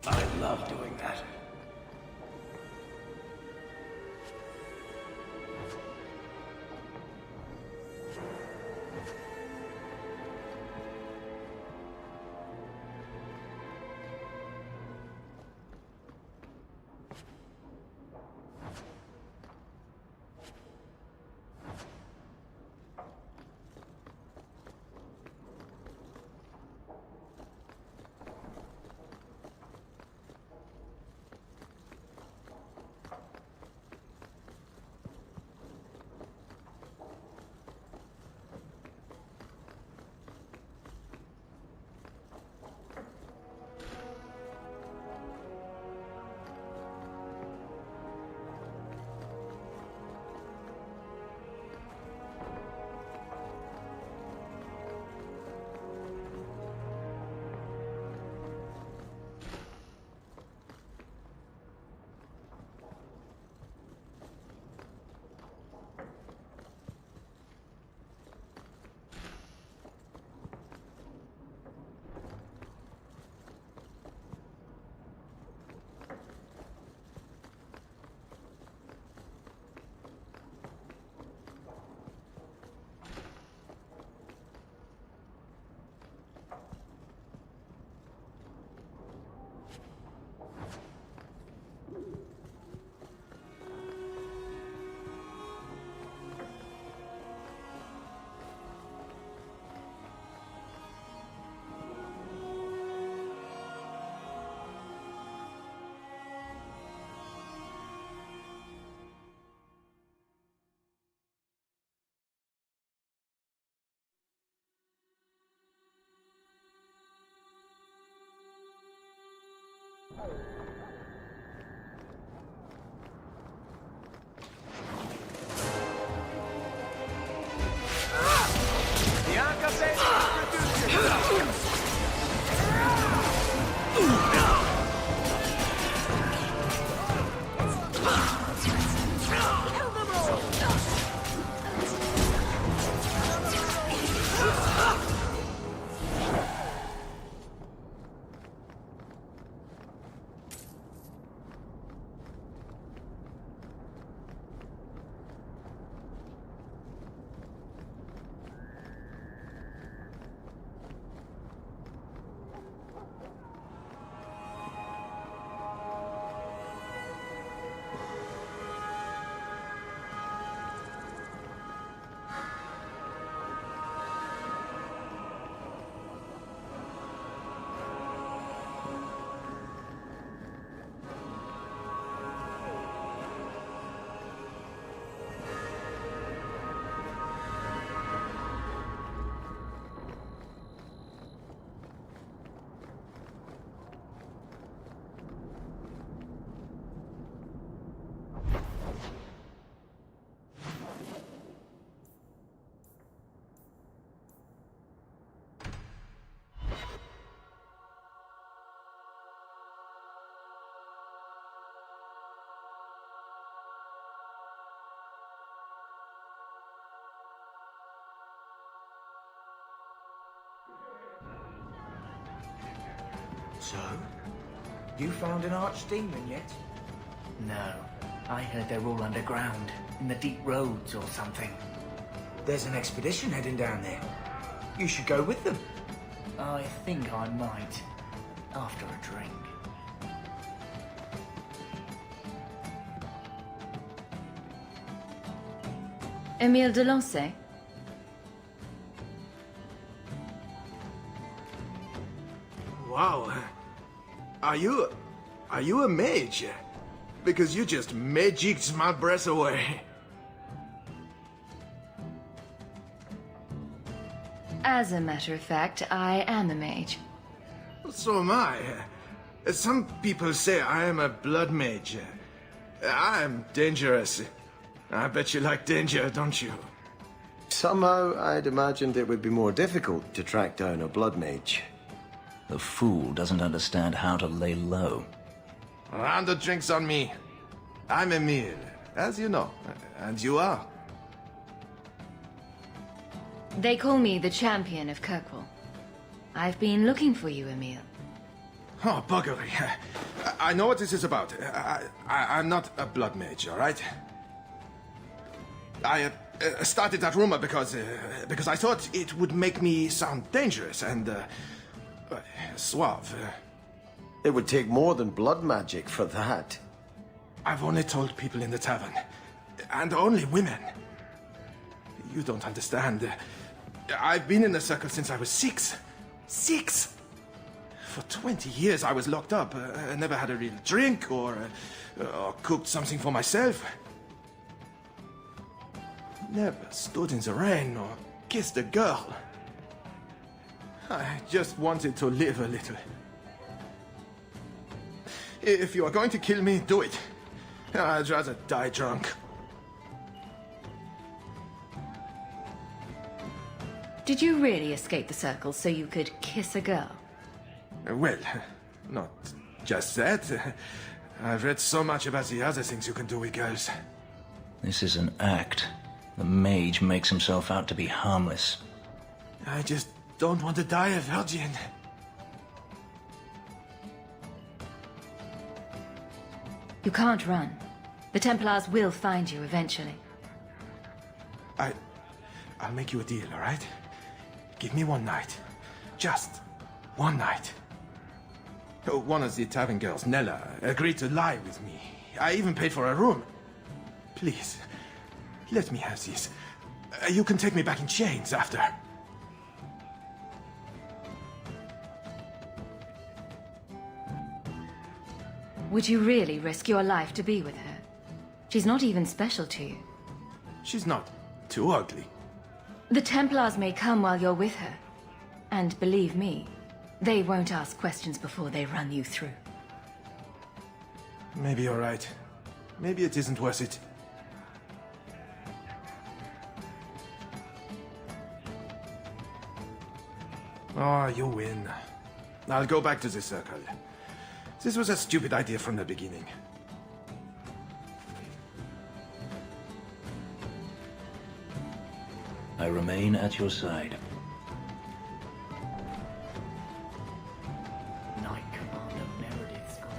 I love doing that. So? You found an archdemon yet? No. I heard they're all underground, in the deep roads or something. There's an expedition heading down there. You should go with them. I think I might. After a drink. Emile de Lancey? Wow. Are you a mage? Because you just magicked my breath away. As a matter of fact, I am a mage. So am I. Some people say I am a blood mage. I am dangerous. I bet you like danger, don't you? Somehow, I'd imagined it would be more difficult to track down a blood mage. The fool doesn't understand how to lay low. Round the drinks on me. I'm Emile, as you know. And you are? They call me the champion of Kirkwall. I've been looking for you, Emile. Oh, buggery. I know what this is about. I'm not a blood mage, all right? I started that rumor because I thought it would make me sound dangerous and suave. It would take more than blood magic for that. I've only told people in the tavern, and only women. You don't understand. I've been in the circle since I was 6. 6! For 20 years I was locked up. I never had a real drink or cooked something for myself. Never stood in the rain or kissed a girl. I just wanted to live a little. If you are going to kill me, do it. I'd rather die drunk. Did you really escape the circle so you could kiss a girl? Well, not just that. I've read so much about the other things you can do with girls. This is an act. The mage makes himself out to be harmless. I just don't want to die a virgin. You can't run. The Templars will find you eventually. I'll make you a deal, all right? Give me one night. Just one night. One of the tavern girls, Nella, agreed to lie with me. I even paid for a room. Please, let me have this. You can take me back in chains after. Would you really risk your life to be with her? She's not even special to you. She's not too ugly. The Templars may come while you're with her. And believe me, they won't ask questions before they run you through. Maybe you're right. Maybe it isn't worth it. Oh, you win. I'll go back to the circle. This was a stupid idea from the beginning. I remain at your side. Knight Commander Meredith's gone.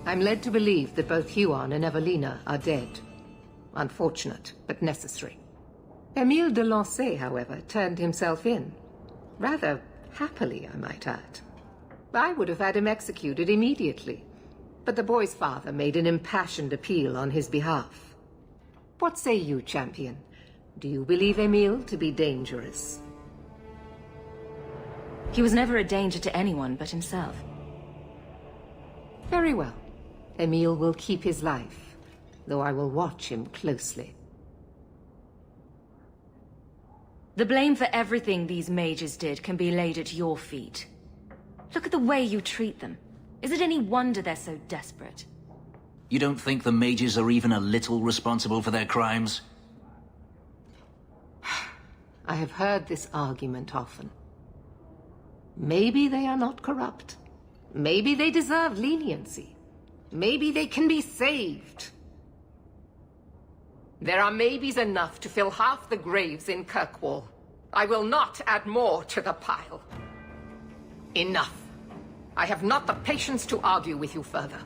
I'm led to believe that both Huan and Evelina are dead. Unfortunate, but necessary. Emile de Lancey, however, turned himself in. Rather happily, I might add. I would have had him executed immediately, but the boy's father made an impassioned appeal on his behalf. What say you, champion? Do you believe Emile to be dangerous? He was never a danger to anyone but himself. Very well. Emile will keep his life, though I will watch him closely. The blame for everything these mages did can be laid at your feet. Look at the way you treat them. Is it any wonder they're so desperate? You don't think the mages are even a little responsible for their crimes? I have heard this argument often. Maybe they are not corrupt. Maybe they deserve leniency. Maybe they can be saved. There are maybes enough to fill half the graves in Kirkwall. I will not add more to the pile. Enough. I have not the patience to argue with you further.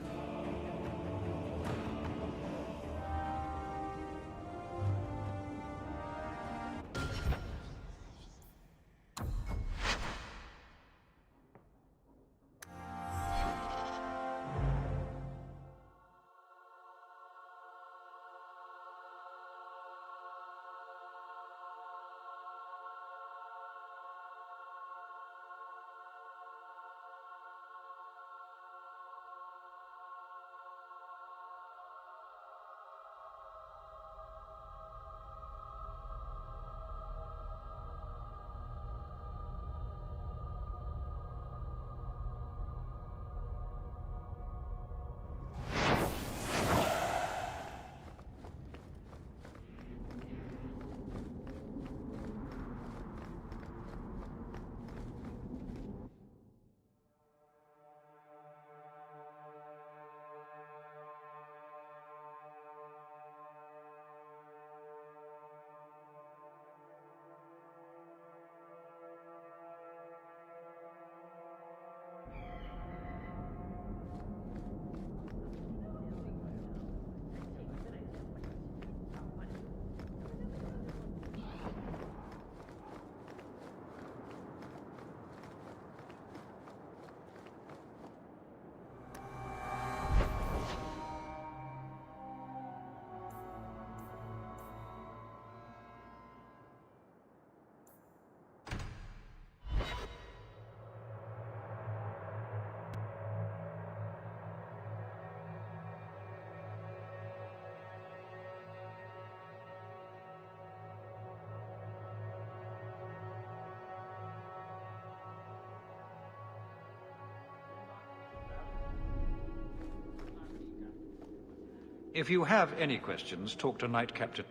If you have any questions, talk to Knight Captain.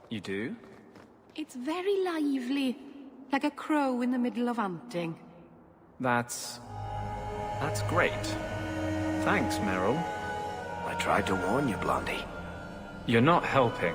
You do? It's very lively, like a crow in the middle of hunting. That's great. Thanks, Meryl. I tried to warn you, Blondie. You're not helping.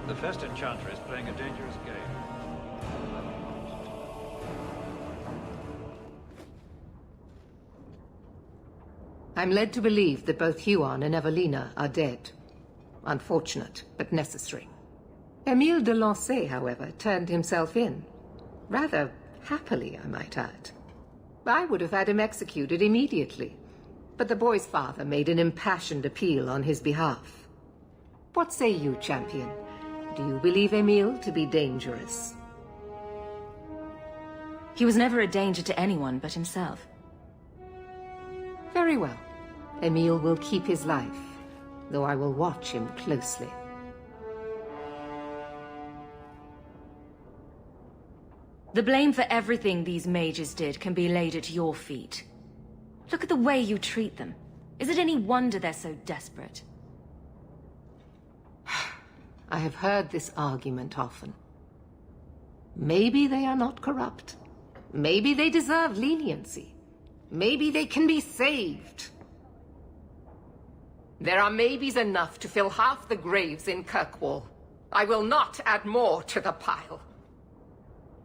The first enchanter is playing a dangerous game. I'm led to believe that both Huon and Evelina are dead. Unfortunate, but necessary. Emile de Lancey, however, turned himself in. Rather happily, I might add. I would have had him executed immediately, but the boy's father made an impassioned appeal on his behalf. What say you, champion? Do you believe Emile to be dangerous? He was never a danger to anyone but himself. Very well. Emile will keep his life, though I will watch him closely. The blame for everything these mages did can be laid at your feet. Look at the way you treat them. Is it any wonder they're so desperate? I have heard this argument often. Maybe they are not corrupt. Maybe they deserve leniency. Maybe they can be saved. There are maybes enough to fill half the graves in Kirkwall. I will not add more to the pile.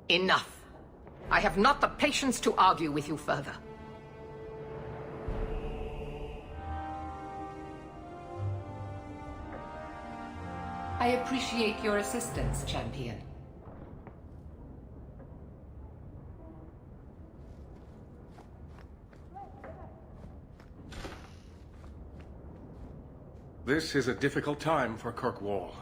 Enough. I have not the patience to argue with you further. I appreciate your assistance, champion. This is a difficult time for Kirkwall.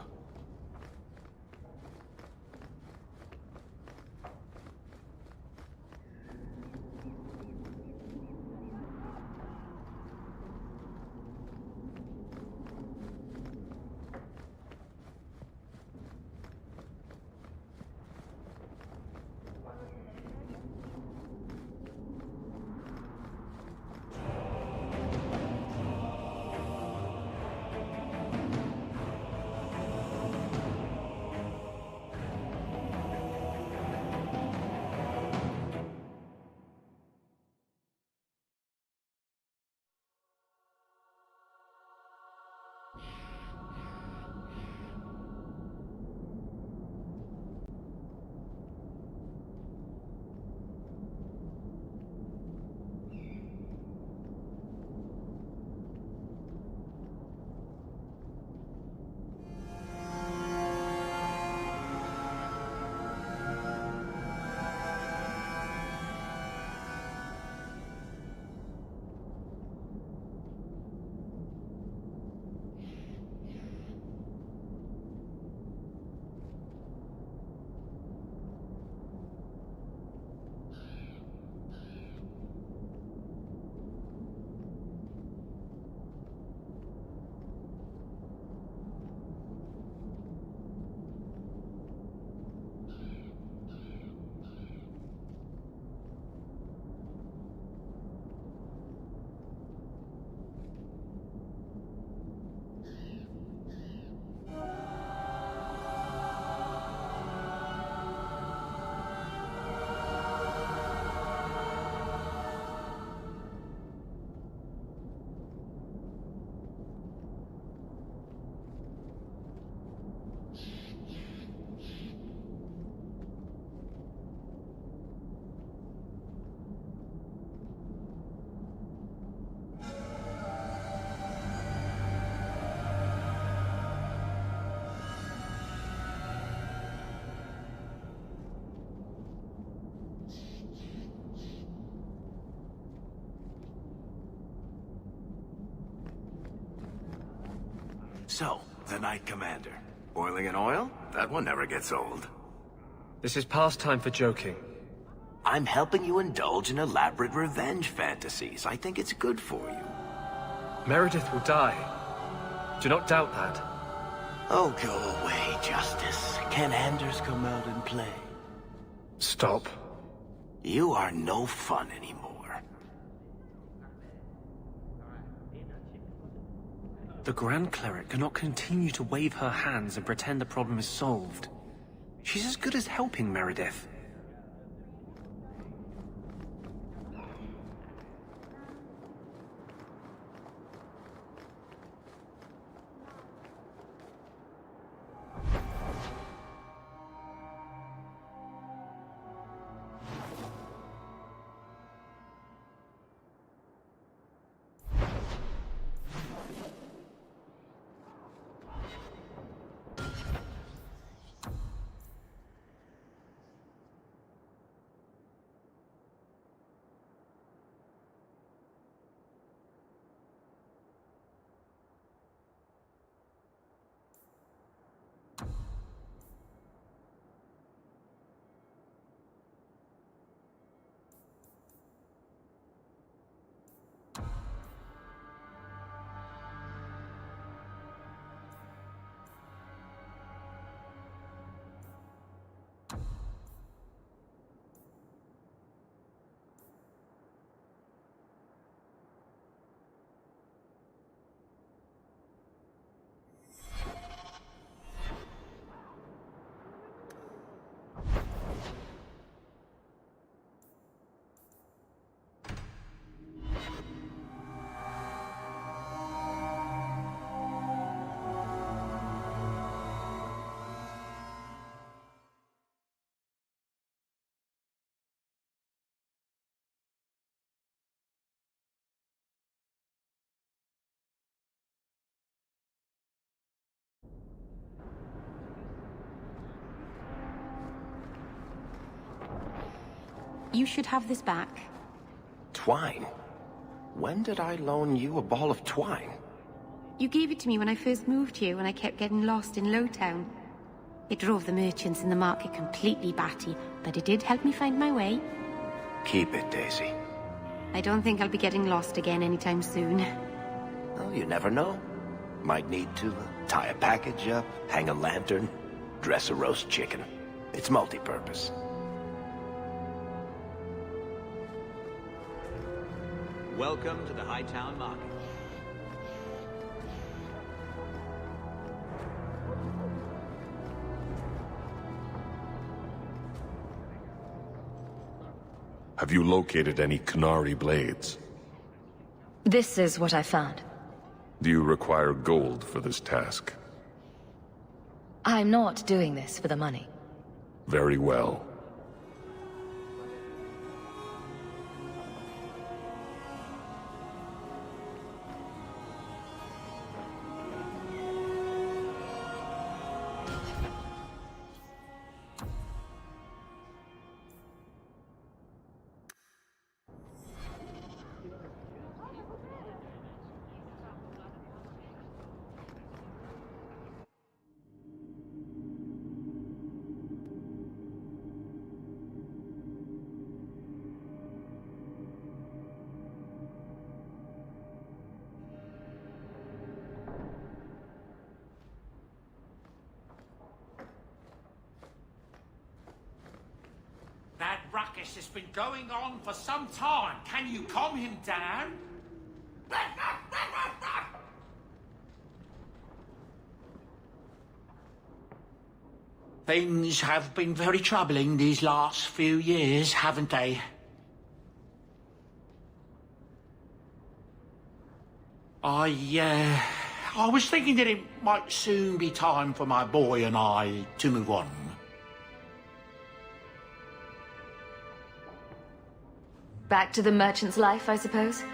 So, the Knight Commander. Boiling in oil? That one never gets old. This is past time for joking. I'm helping you indulge in elaborate revenge fantasies. I think it's good for you. Meredith will die. Do not doubt that. Oh, go away, Justice. Can Anders come out and play? Stop. You are no fun anymore. The Grand Cleric cannot continue to wave her hands and pretend the problem is solved. She's as good as helping Meredith. You should have this back. Twine? When did I loan you a ball of twine? You gave it to me when I first moved here when I kept getting lost in Lowtown. It drove the merchants in the market completely batty, but it did help me find my way. Keep it, Daisy. I don't think I'll be getting lost again anytime soon. Well, you never know. Might need to tie a package up, hang a lantern, dress a roast chicken. It's multi-purpose. Welcome to the Hightown Market. Have you located any kanale blades? This is what I found. Do you require gold for this task? I'm not doing this for the money. Very well. That ruckus has been going on for some time. Can you calm him down? Things have been very troubling these last few years, haven't they? I was thinking that it might soon be time for my boy and I to move on. Back to the merchant's life, I suppose?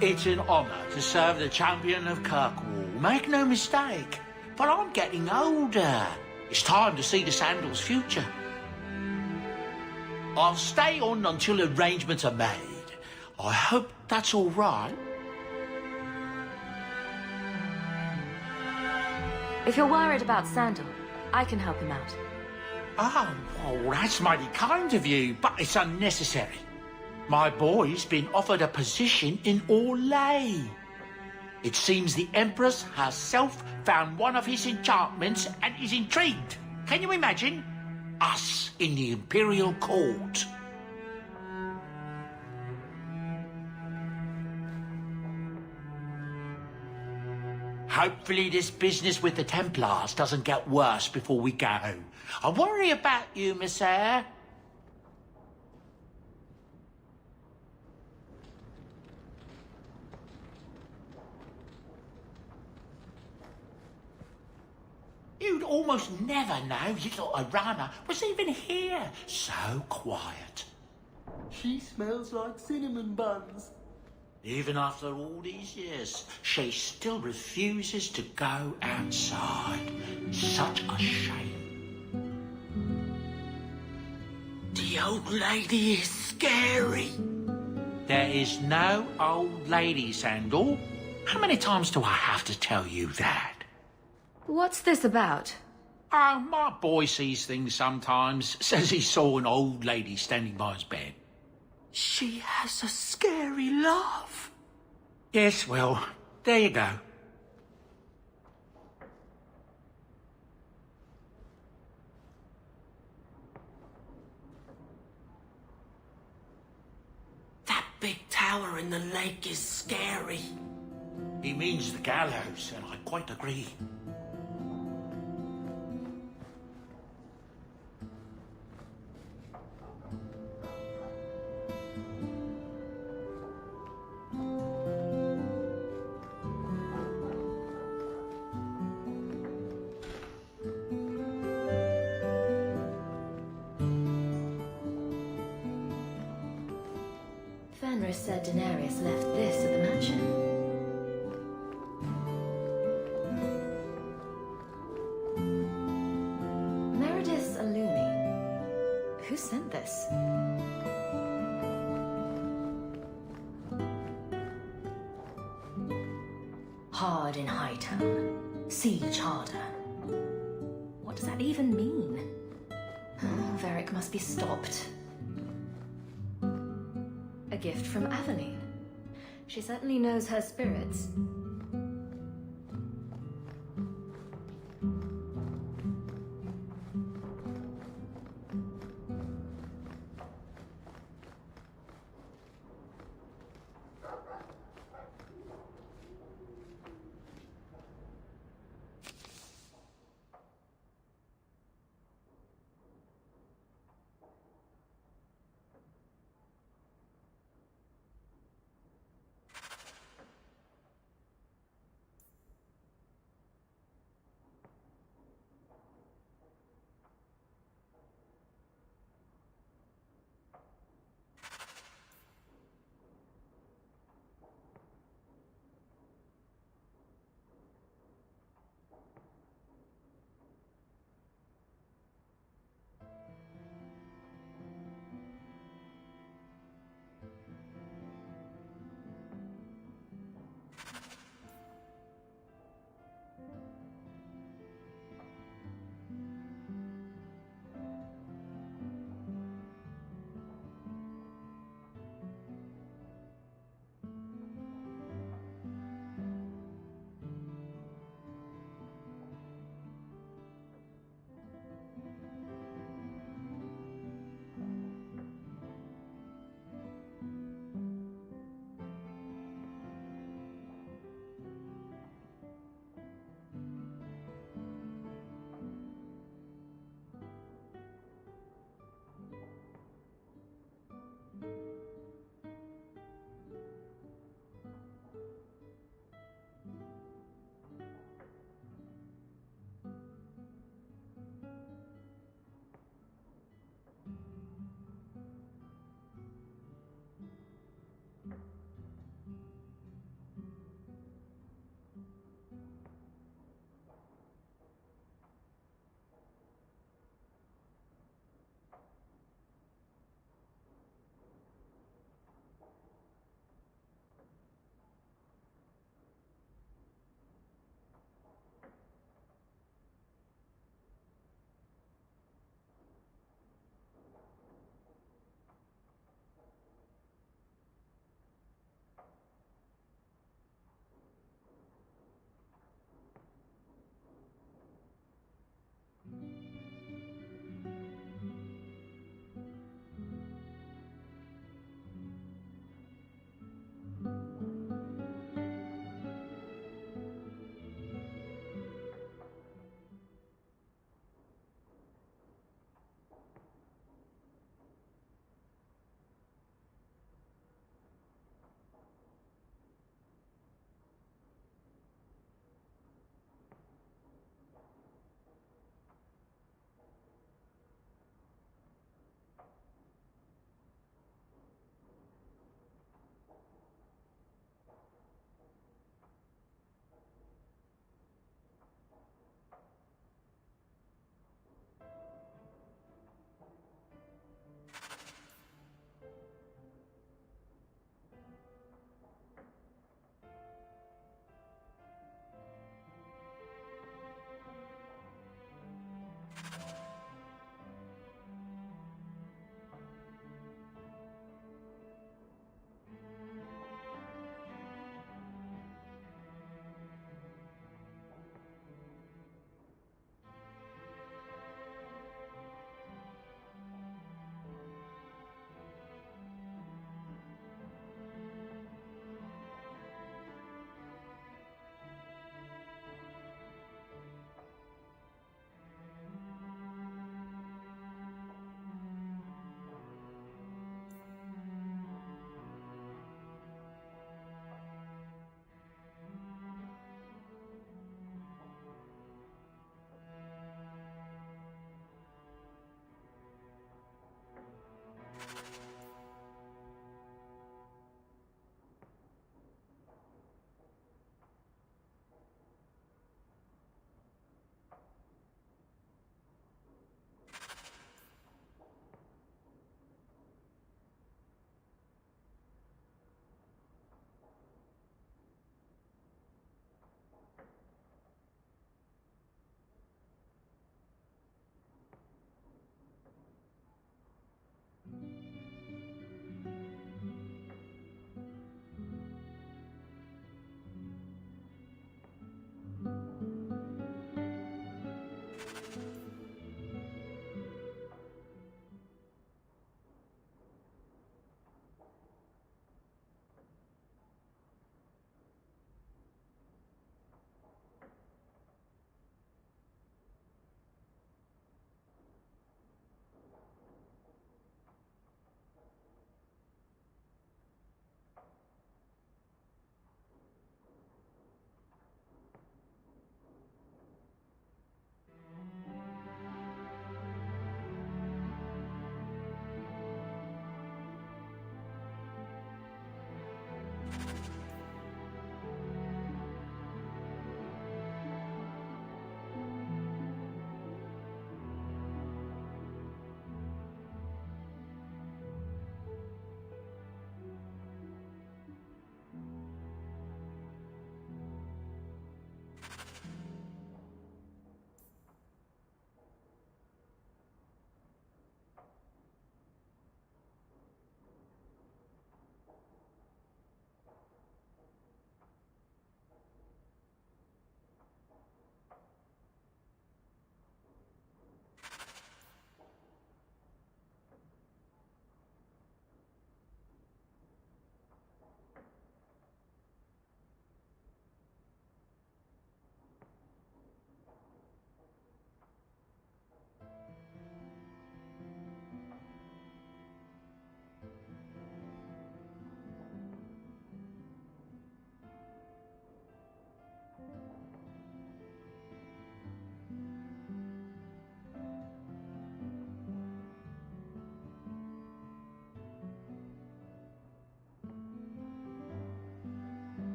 It's an honor to serve the champion of Kirkwall, make no mistake. But I'm getting older. It's time to see the Sandals' future. I'll stay on until arrangements are made. I hope that's all right. If you're worried about Sandal, I can help him out. Oh, well, that's mighty kind of you, but it's unnecessary. My boy's been offered a position in Orlais. It seems the Empress herself found one of his enchantments and is intrigued. Can you imagine? Us in the Imperial Court. Hopefully this business with the Templars doesn't get worse before we go. I worry about you, Miss Eyre. You'd almost never know little Arana was even here. So quiet. She smells like cinnamon buns. Even after all these years, she still refuses to go outside. Such a shame. The old lady is scary. There is no old lady, Sandal. How many times do I have to tell you that? What's this about? Oh, my boy sees things sometimes. Says he saw an old lady standing by his bed. She has a scary laugh. Yes, well, there you go. That big tower in the lake is scary. He means the gallows, and I quite agree. Fenris said Daenerys left this at the mansion. Meredith Aluni. Who sent this? Hard in Hightown. Siege harder. What does that even mean? Varric must be stopped. A gift from Aveline. She certainly knows her spirits.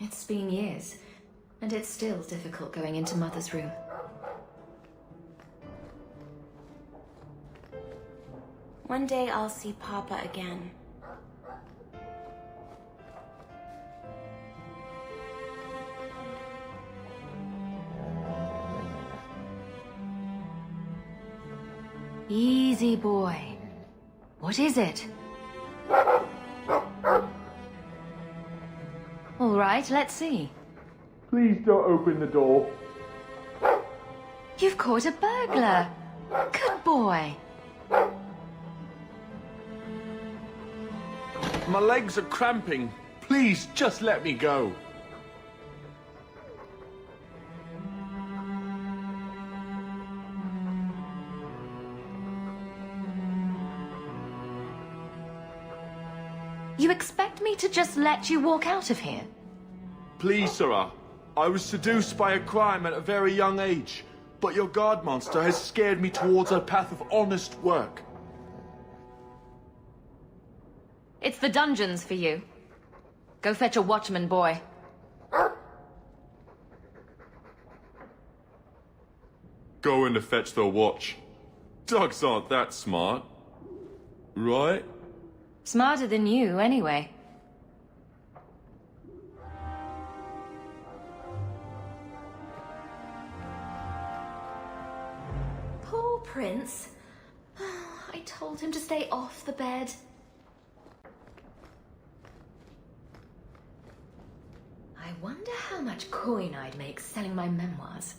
It's been years, and it's still difficult going into Mother's room. One day I'll see Papa again. Easy, boy. What is it? All right, let's see. Please don't open the door. You've caught a burglar. Good boy. My legs are cramping. Please, just let me go. You expect me to just let you walk out of here? Please, sirrah. I was seduced by a crime at a very young age, but your guard monster has scared me towards a path of honest work. It's the dungeons for you. Go fetch a watchman, boy. Going to fetch the watch. Dogs aren't that smart. Right? Smarter than you, anyway. Poor Prince. I told him to stay off the bed. I wonder how much coin I'd make selling my memoirs.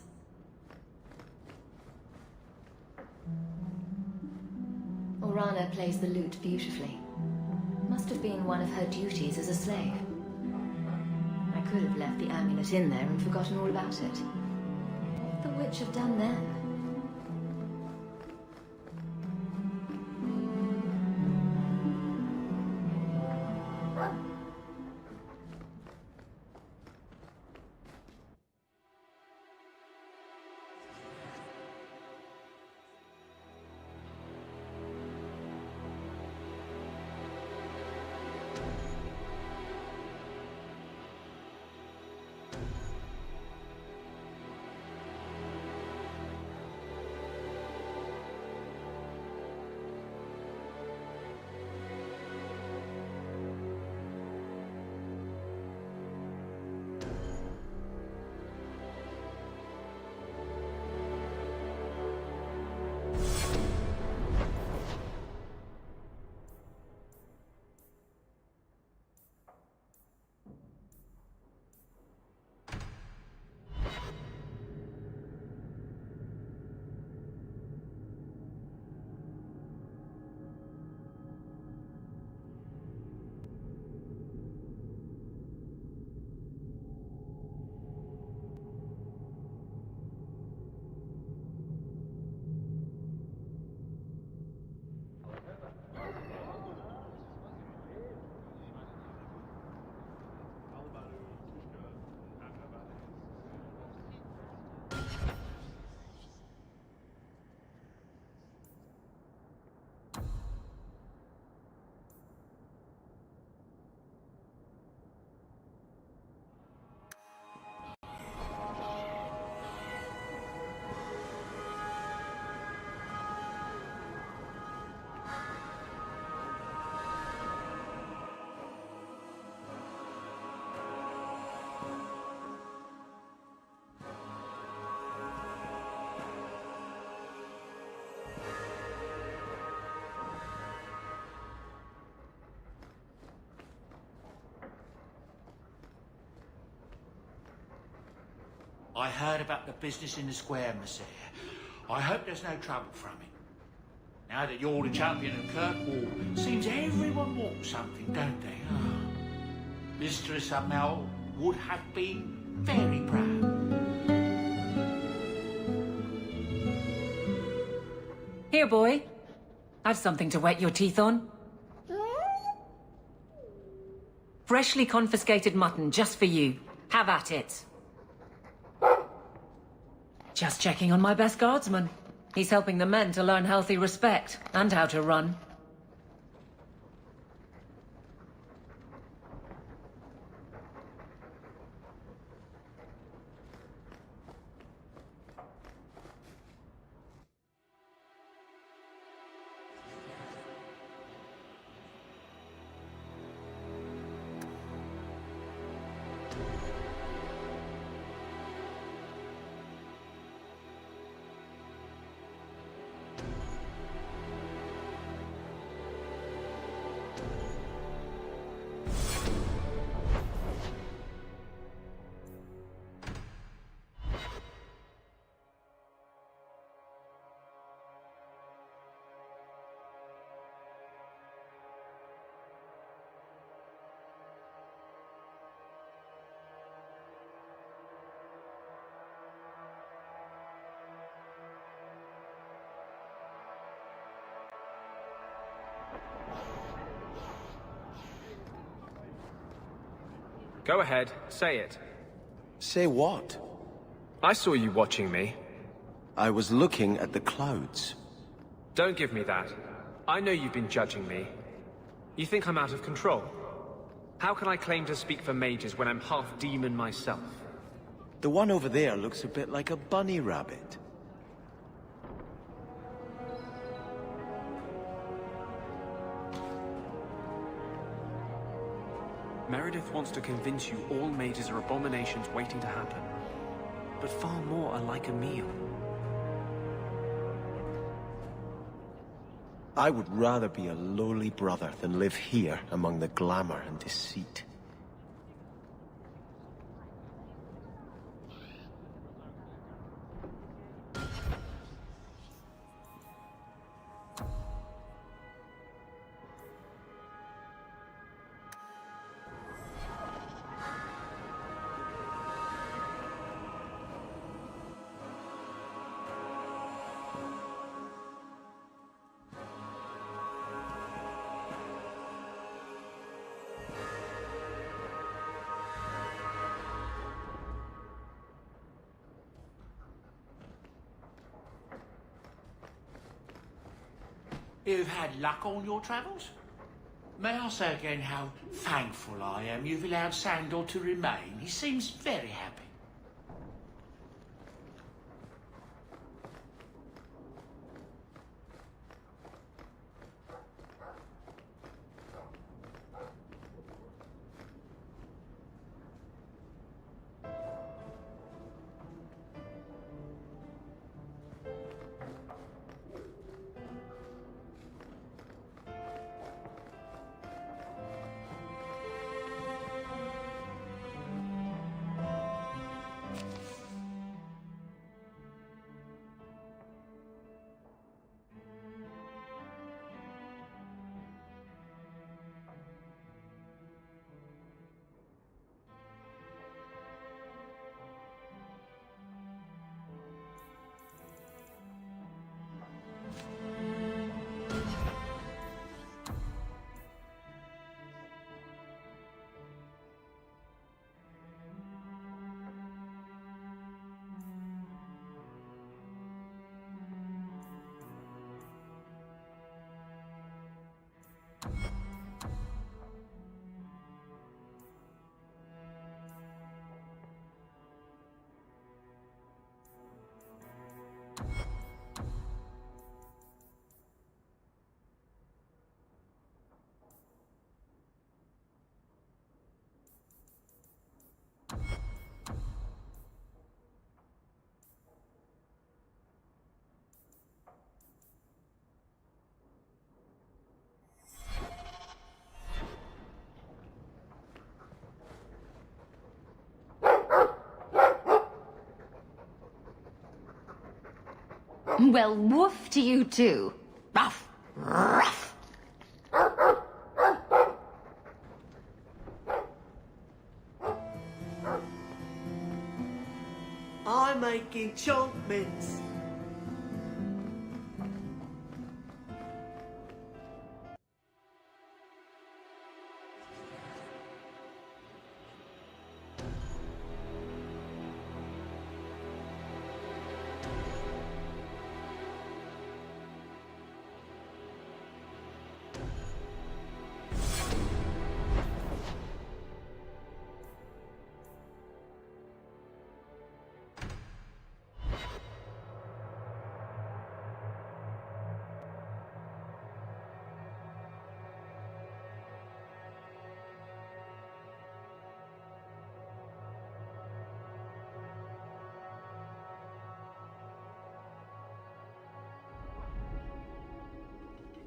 Orana plays the lute beautifully. Must have been one of her duties as a slave. I could have left the amulet in there and forgotten all about it. What would the witch have done then? I heard about the business in the square, Monsieur. I hope there's no trouble from it. Now that you're the champion of Kirkwall, seems everyone wants something, don't they? Oh. Mistress Amel would have been very proud. Here, boy. I've something to wet your teeth on. Freshly confiscated mutton just for you. Have at it. Just checking on my best guardsman. He's helping the men to learn healthy respect and how to run. Go ahead, say it. Say what? I saw you watching me. I was looking at the clouds. Don't give me that. I know you've been judging me. You think I'm out of control? How can I claim to speak for mages when I'm half demon myself? The one over there looks a bit like a bunny rabbit. Meredith wants to convince you all mages are abominations waiting to happen. But far more are like Emil. I would rather be a lowly brother than live here among the glamour and deceit. You've had luck on your travels? May I say again how thankful I am you've allowed Sandor to remain. He seems very happy. Well, woof to you too. Ruff! Ruff! I'm making chomp mints.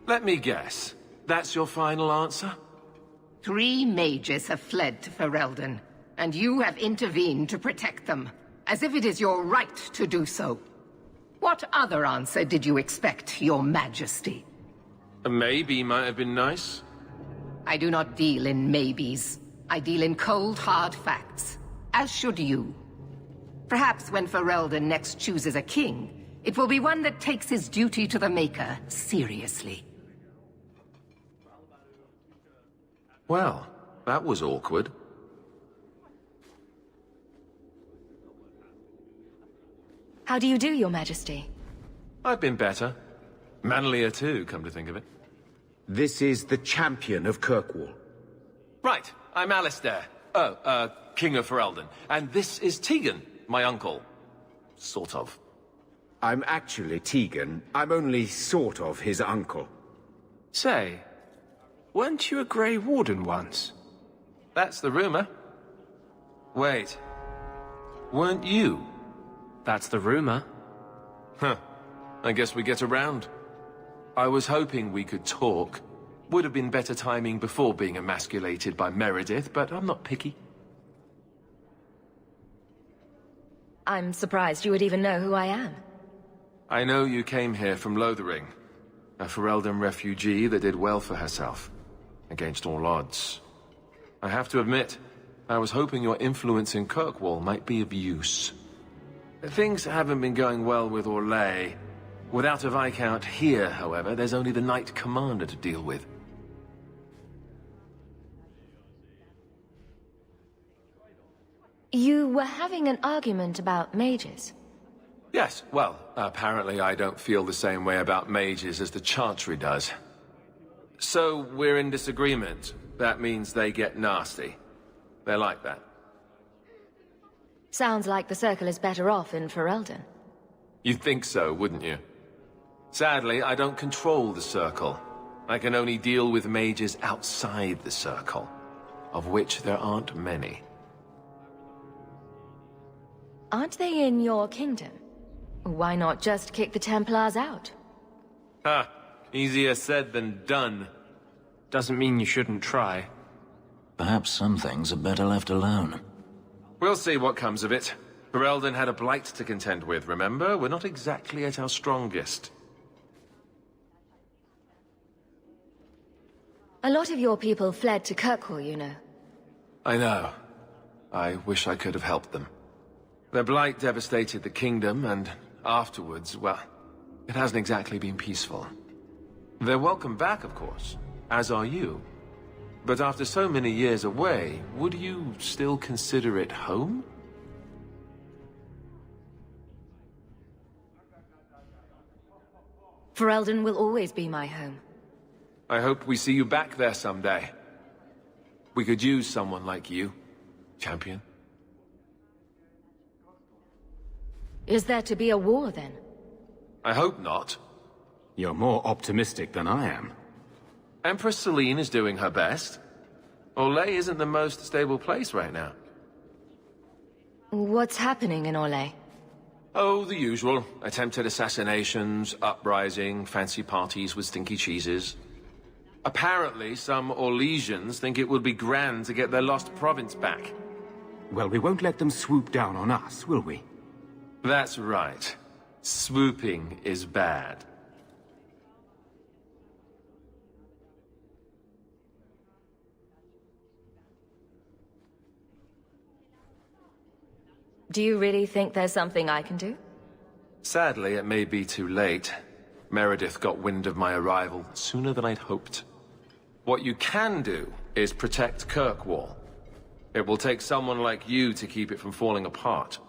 Let me guess. That's your final answer? 3 mages have fled to Ferelden, and you have intervened to protect them, as if it is your right to do so. What other answer did you expect, your majesty? A maybe might have been nice. I do not deal in maybes. I deal in cold, hard facts. As should you. Perhaps when Ferelden next chooses a king, it will be one that takes his duty to the Maker seriously. Well, that was awkward. How do you do, Your Majesty? I've been better. Manlier too, come to think of it. This is the champion of Kirkwall. Right, I'm Alistair. King of Ferelden. And this is Tegan, my uncle. Sort of. I'm actually Tegan. I'm only sort of his uncle. Say, weren't you a Grey Warden once? That's the rumor. Wait. Weren't you? That's the rumor. Huh. I guess we get around. I was hoping we could talk. Would have been better timing before being emasculated by Meredith, but I'm not picky. I'm surprised you would even know who I am. I know you came here from Lothering, a Ferelden refugee that did well for herself, against all odds. I have to admit, I was hoping your influence in Kirkwall might be of use. Things haven't been going well with Orlais. Without a Viscount here, however, there's only the Knight Commander to deal with. You were having an argument about mages. Yes, well, apparently I don't feel the same way about mages as the Chantry does. So, we're in disagreement. That means they get nasty. They're like that. Sounds like the Circle is better off in Ferelden. You'd think so, wouldn't you? Sadly, I don't control the Circle. I can only deal with mages outside the Circle, of which there aren't many. Aren't they in your kingdom? Why not just kick the Templars out? Ha! Easier said than done. Doesn't mean you shouldn't try. Perhaps some things are better left alone. We'll see what comes of it. Ferelden had a blight to contend with, remember? We're not exactly at our strongest. A lot of your people fled to Kirkwall, you know. I know. I wish I could have helped them. Their blight devastated the kingdom, and afterwards, well, it hasn't exactly been peaceful. They're welcome back, of course, as are you. But after so many years away, would you still consider it home? Ferelden will always be my home. I hope we see you back there someday. We could use someone like you, champion. Is there to be a war, then? I hope not. You're more optimistic than I am. Empress Celine is doing her best. Orlais isn't the most stable place right now. What's happening in Orlais? Oh, the usual. Attempted assassinations, uprising, fancy parties with stinky cheeses. Apparently, some Orlesians think it would be grand to get their lost province back. Well, we won't let them swoop down on us, will we? That's right. Swooping is bad. Do you really think there's something I can do? Sadly, it may be too late. Meredith got wind of my arrival sooner than I'd hoped. What you can do is protect Kirkwall. It will take someone like you to keep it from falling apart.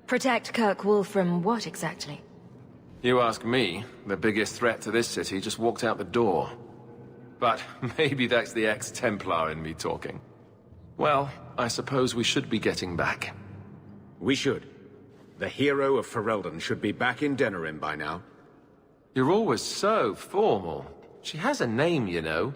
Protect Kirkwall from what exactly? You ask me, the biggest threat to this city just walked out the door. But maybe that's the ex-Templar in me talking. Well, I suppose we should be getting back. We should. The hero of Ferelden should be back in Denerim by now. You're always so formal. She has a name, you know.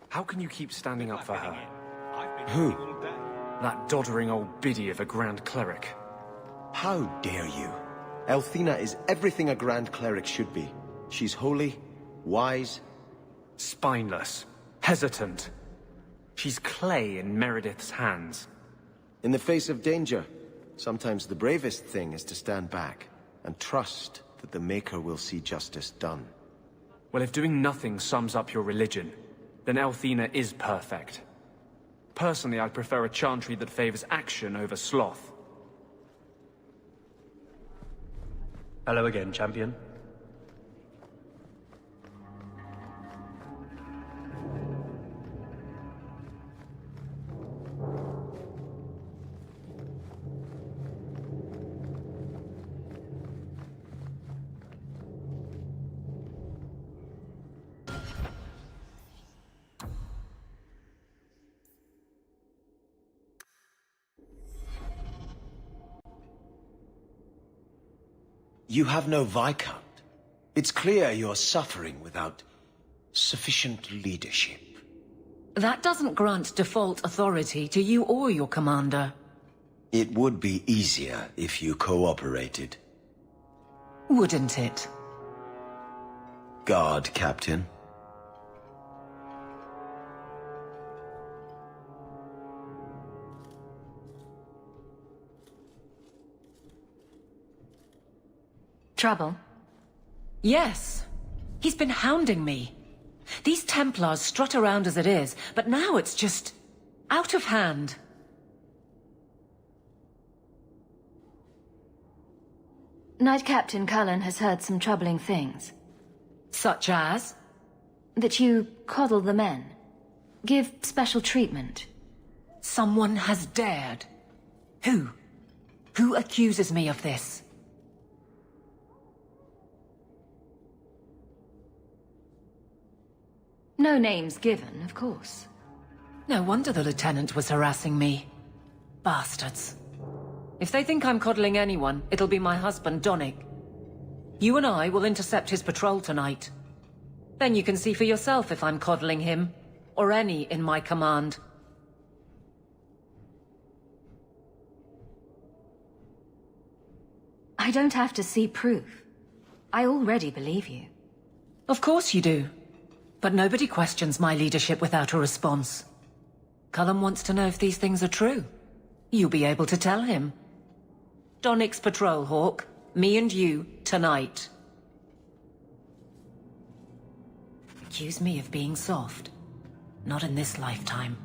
How can you keep standing up for her? Who? That doddering old biddy of a Grand Cleric. How dare you? Elthina is everything a Grand Cleric should be. She's holy, wise... Spineless. Hesitant. She's clay in Meredith's hands. In the face of danger, sometimes the bravest thing is to stand back and trust that the Maker will see justice done. Well, if doing nothing sums up your religion, then Elthina is perfect. Personally, I'd prefer a chantry that favors action over sloth. Hello again, champion. You have no Viscount. It's clear you're suffering without sufficient leadership. That doesn't grant default authority to you or your commander. It would be easier if you cooperated. Wouldn't it? Guard, Captain. Trouble? Yes. He's been hounding me. These Templars strut around as it is, but now it's just... out of hand. Knight Captain Cullen has heard some troubling things. Such as? That you coddle the men. Give special treatment. Someone has dared. Who? Who accuses me of this? No names given, of course. No wonder the Lieutenant was harassing me. Bastards. If they think I'm coddling anyone, it'll be my husband, Donnic. You and I will intercept his patrol tonight. Then you can see for yourself if I'm coddling him, or any in my command. I don't have to see proof. I already believe you. Of course you do. But nobody questions my leadership without a response. Cullen wants to know if these things are true. You'll be able to tell him. Donnic's patrol, Hawk. Me and you, tonight. Accuse me of being soft. Not in this lifetime.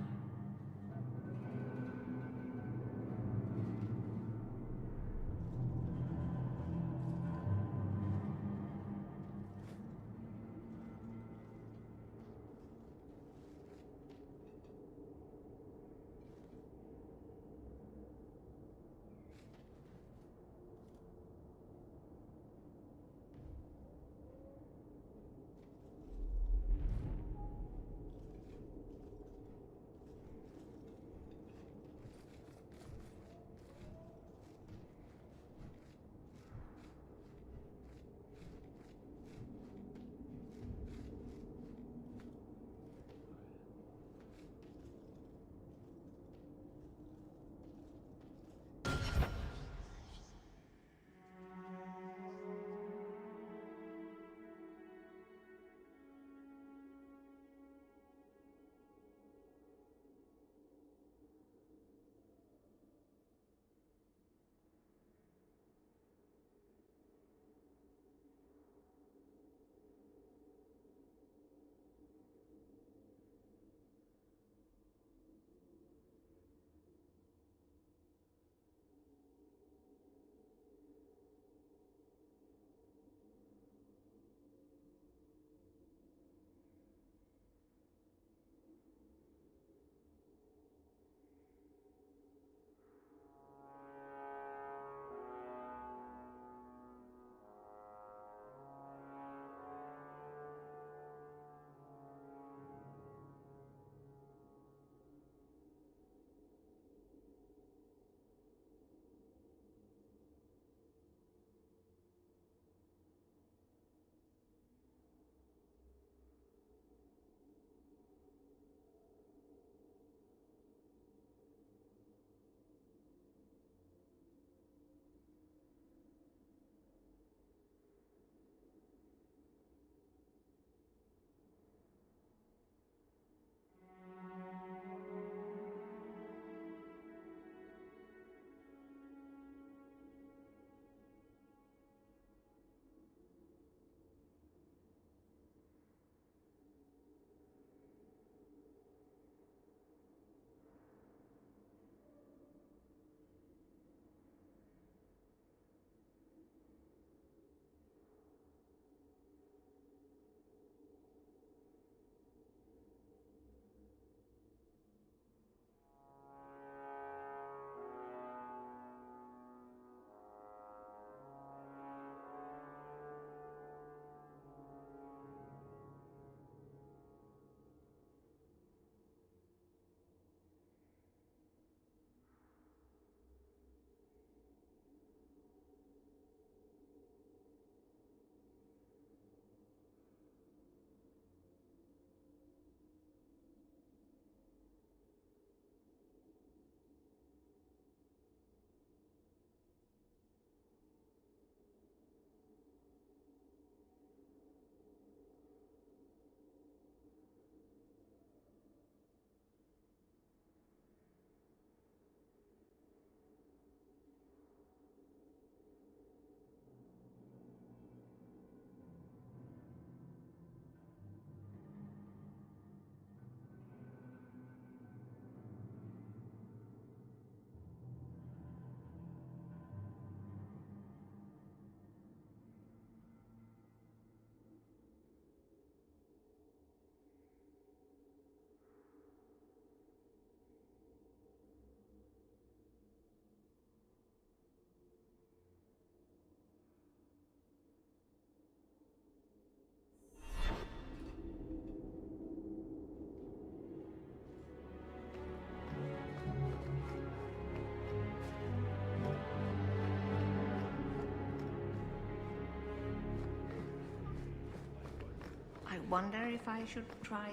wonder if I should try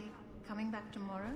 coming back tomorrow?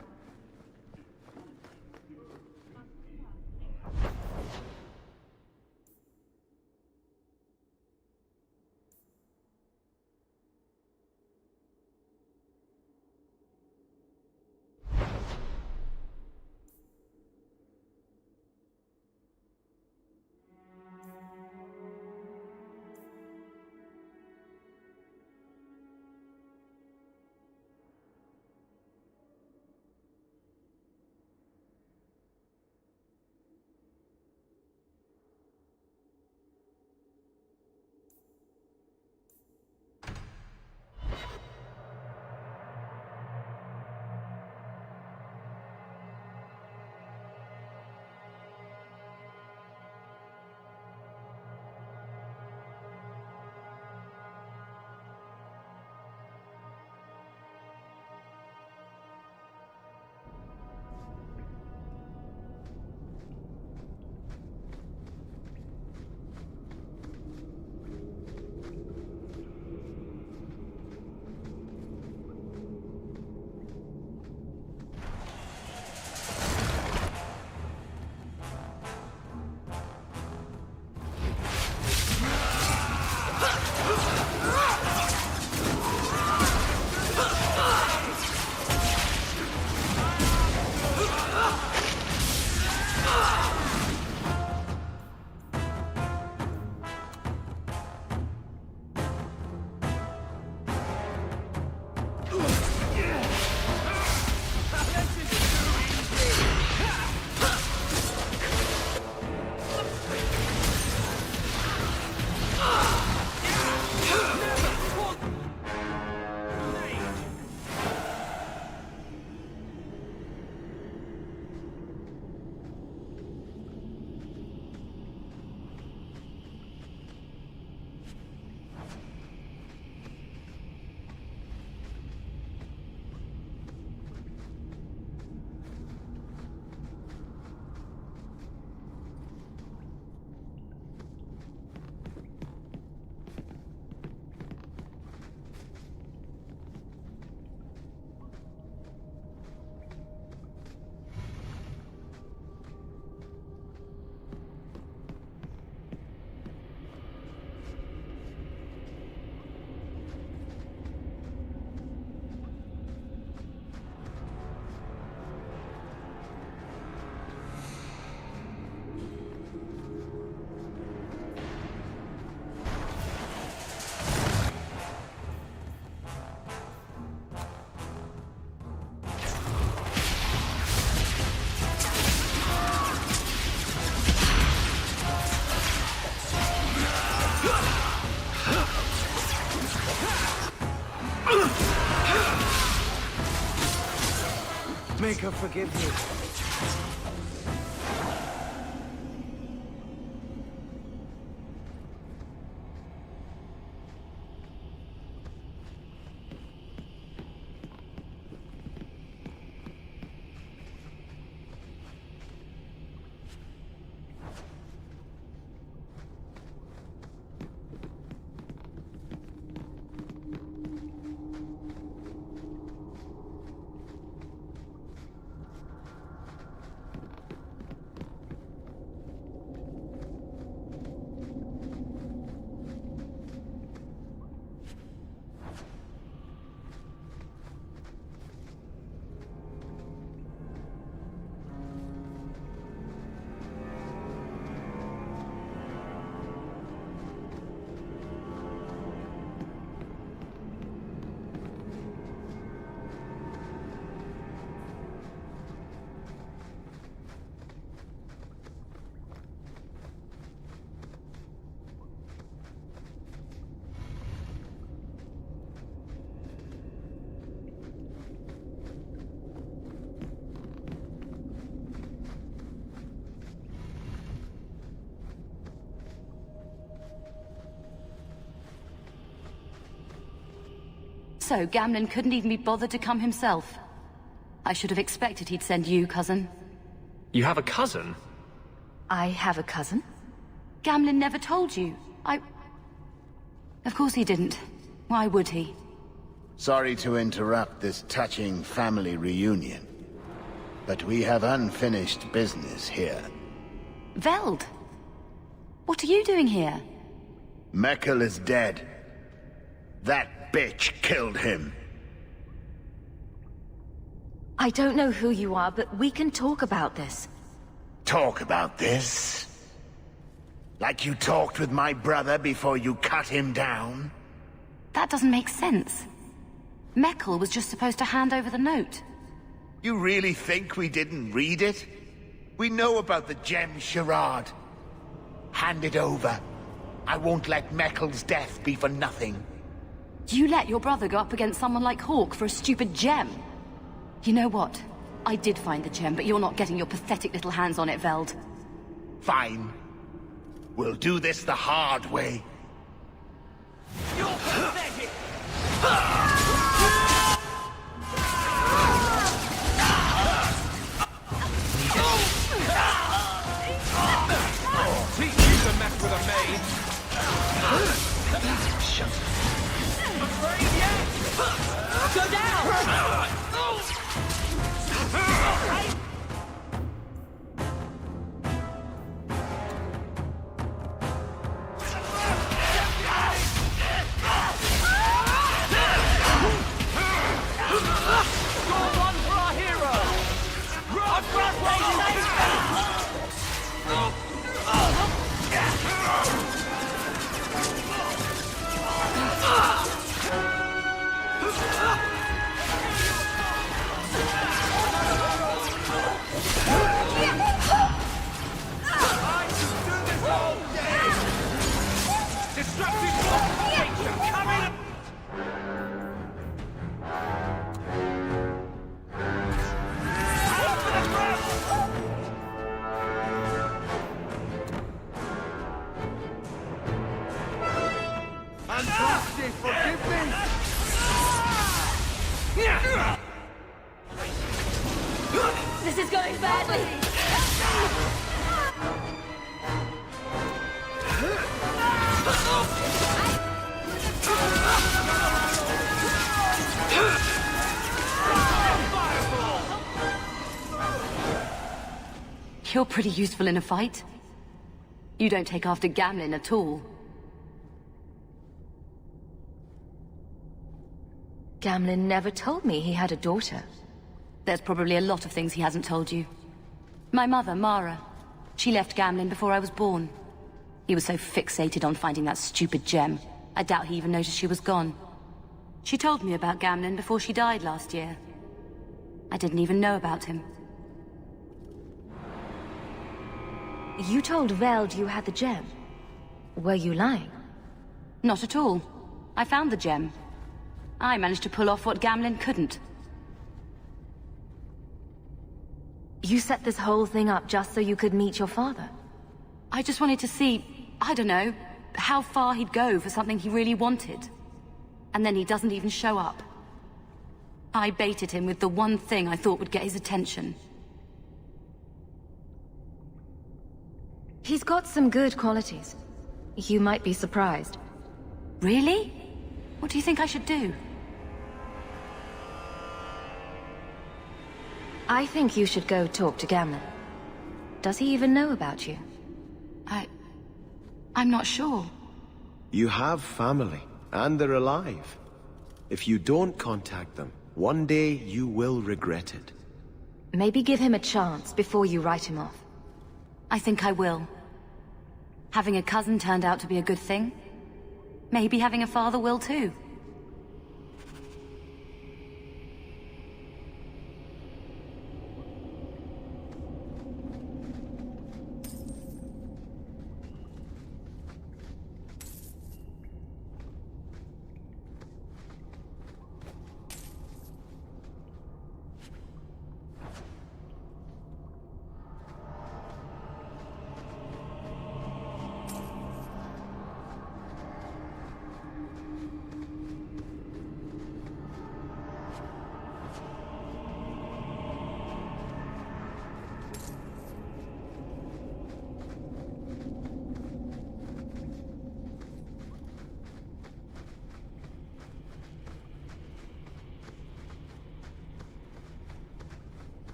Make her forgive me. So Gamlen couldn't even be bothered to come himself. I should have expected he'd send you, cousin. You have a cousin? I have a cousin? Gamlen never told you. Of course he didn't. Why would he? Sorry to interrupt this touching family reunion, but we have unfinished business here. Veld! What are you doing here? Meckel is dead. That bitch killed him. I don't know who you are, but we can talk about this. Talk about this? Like you talked with my brother before you cut him down? That doesn't make sense. Meckel was just supposed to hand over the note. You really think we didn't read it? We know about the gem charade. Hand it over. I won't let Meckel's death be for nothing. You let your brother go up against someone like Hawk for a stupid gem? You know what? I did find the gem, but you're not getting your pathetic little hands on it, Veld. Fine. We'll do this the hard way. You're pathetic! Teach you to mess with a maid! Shut up. Go down! This is going badly. You're pretty useful in a fight. You don't take after Gamlin at all. Gamlin never told me he had a daughter. There's probably a lot of things he hasn't told you. My mother, Mara, she left Gamlin before I was born. He was so fixated on finding that stupid gem, I doubt he even noticed she was gone. She told me about Gamlin before she died last year. I didn't even know about him. You told Veld you had the gem. Were you lying? Not at all. I found the gem. I managed to pull off what Gamlin couldn't. You set this whole thing up just so you could meet your father? I just wanted to see, I don't know, how far he'd go for something he really wanted. And then he doesn't even show up. I baited him with the one thing I thought would get his attention. He's got some good qualities. You might be surprised. Really? What do you think I should do? I think you should go talk to Gamlin. Does he even know about you? I'm not sure. You have family, and they're alive. If you don't contact them, one day you will regret it. Maybe give him a chance before you write him off. I think I will. Having a cousin turned out to be a good thing. Maybe having a father will too.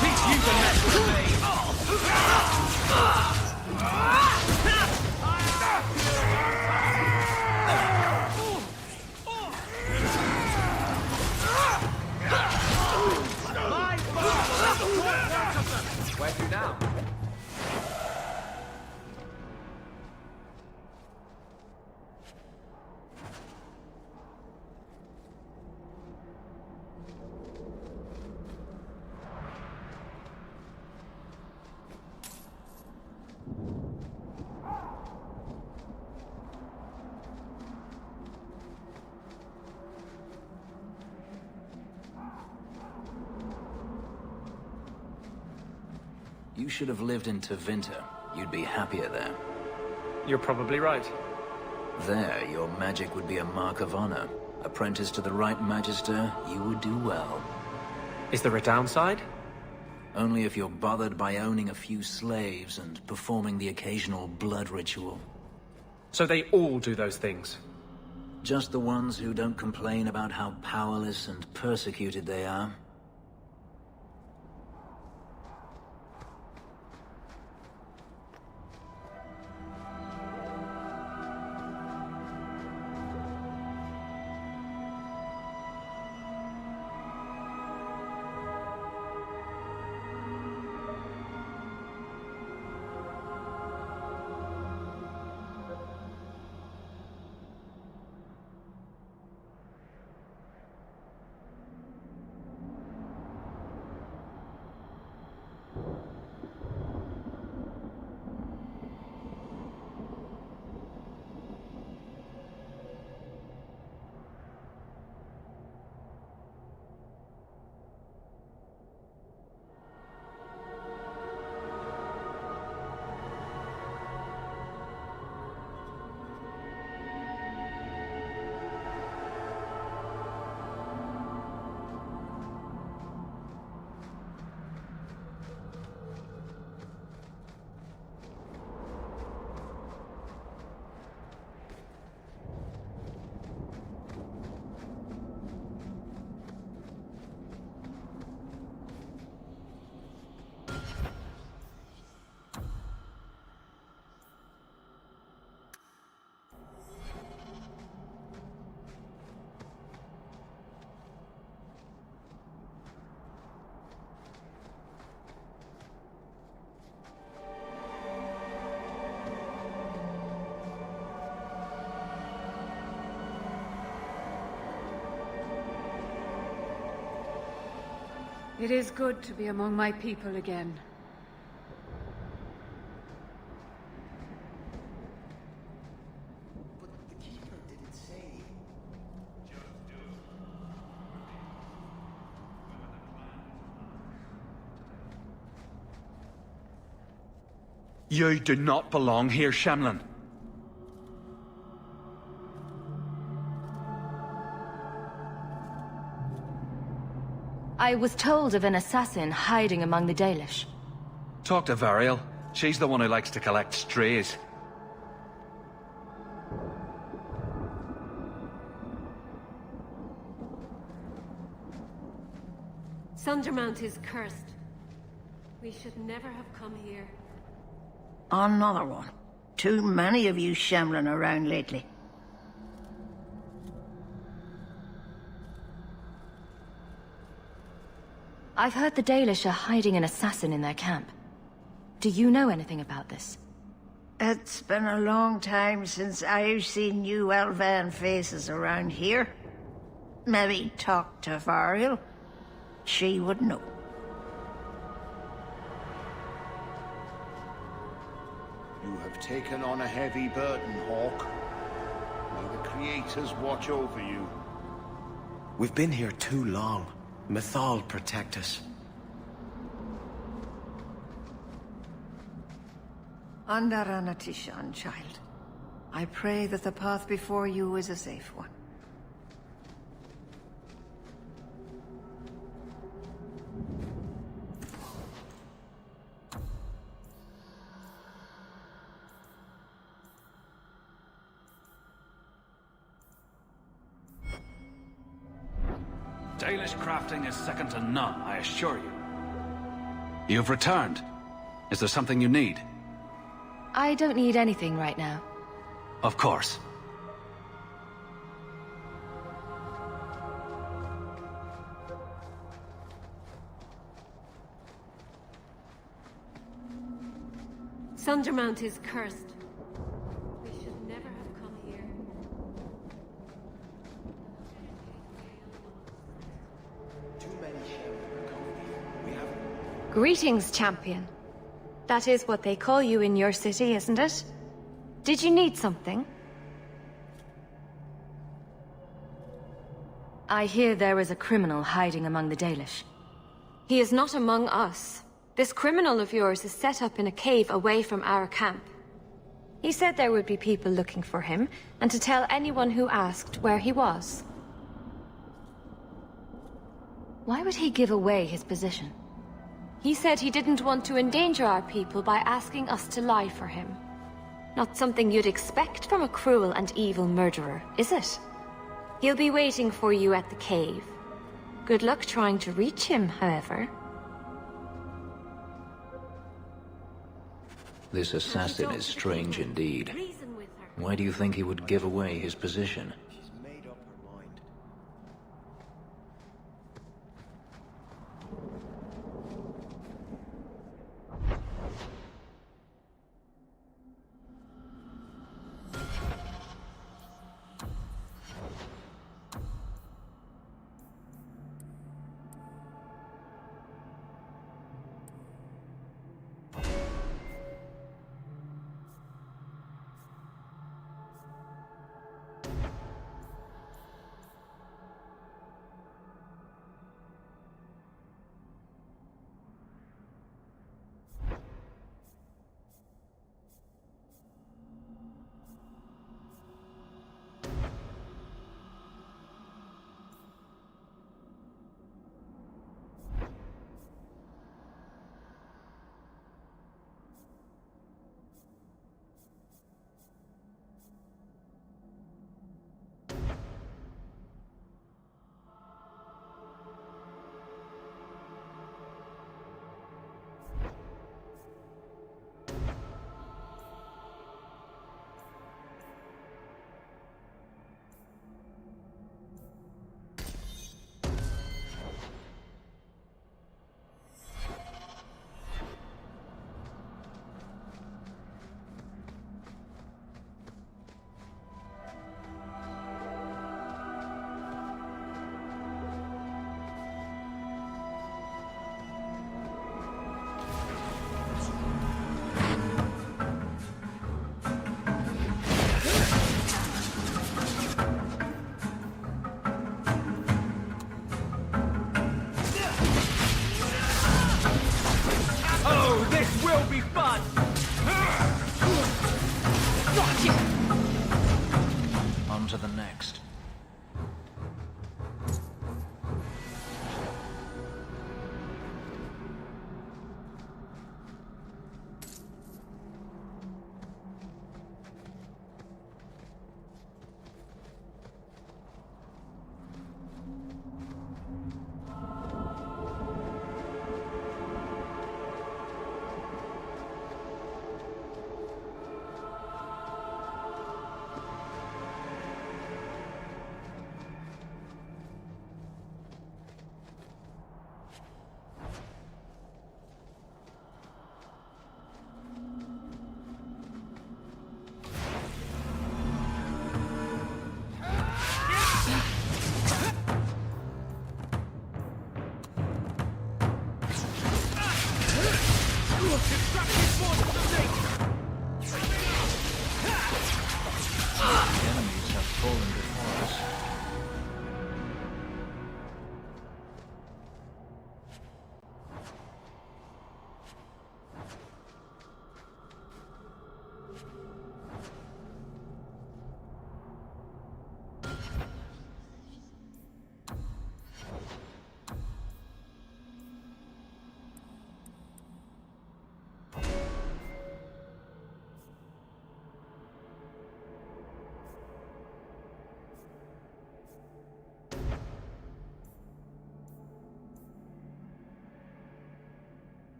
Teach you to mess with me! Where to now? You should have lived in Tevinter. You'd be happier there. You're probably right. There, your magic would be a mark of honor. Apprentice to the right magister, you would do well. Is there a downside? Only if you're bothered by owning a few slaves and performing the occasional blood ritual. So they all do those things? Just the ones who don't complain about how powerless and persecuted they are. It is good to be among my people again. But the keeper didn't say. You do not belong here, Shamlin. I was told of an assassin hiding among the Dalish. Talk to Variel. She's the one who likes to collect strays. Sundermount is cursed. We should never have come here. Another one. Too many of you shambling around lately. I've heard the Dalish are hiding an assassin in their camp. Do you know anything about this? It's been a long time since I've seen you Elvan faces around here. Maybe talk to Variel. She would know. You have taken on a heavy burden, Hawk. May the Creators watch over you. We've been here too long. Mythal protect us. Andaranatishan, child. I pray that the path before you is a safe one. Dalish crafting is second to none, I assure you. You've returned. Is there something you need? I don't need anything right now. Of course. Sundermount is cursed. We should never have come here. Greetings, champion. That is what they call you in your city, isn't it? Did you need something? I hear there is a criminal hiding among the Dalish. He is not among us. This criminal of yours is set up in a cave away from our camp. He said there would be people looking for him, and to tell anyone who asked where he was. Why would he give away his position? He said he didn't want to endanger our people by asking us to lie for him. Not something you'd expect from a cruel and evil murderer, is it? He'll be waiting for you at the cave. Good luck trying to reach him, however. This assassin is strange indeed. Why do you think he would give away his position?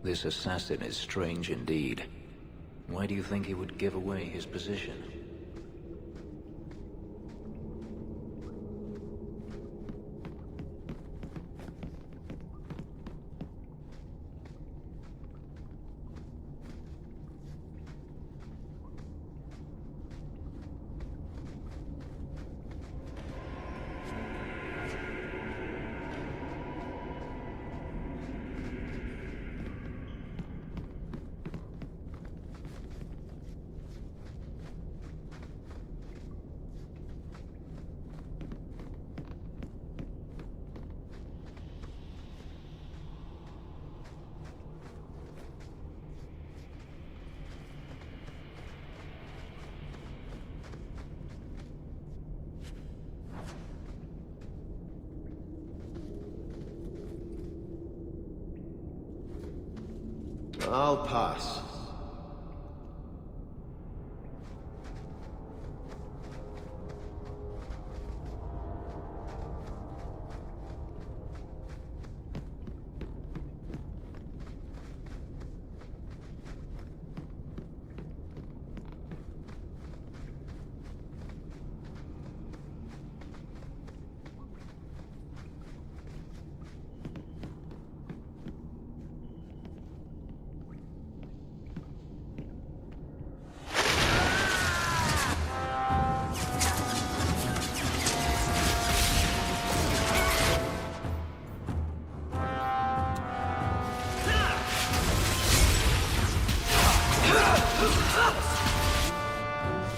This assassin is strange indeed. Why do you think he would give away his position? I'll pass.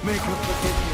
Make up for it.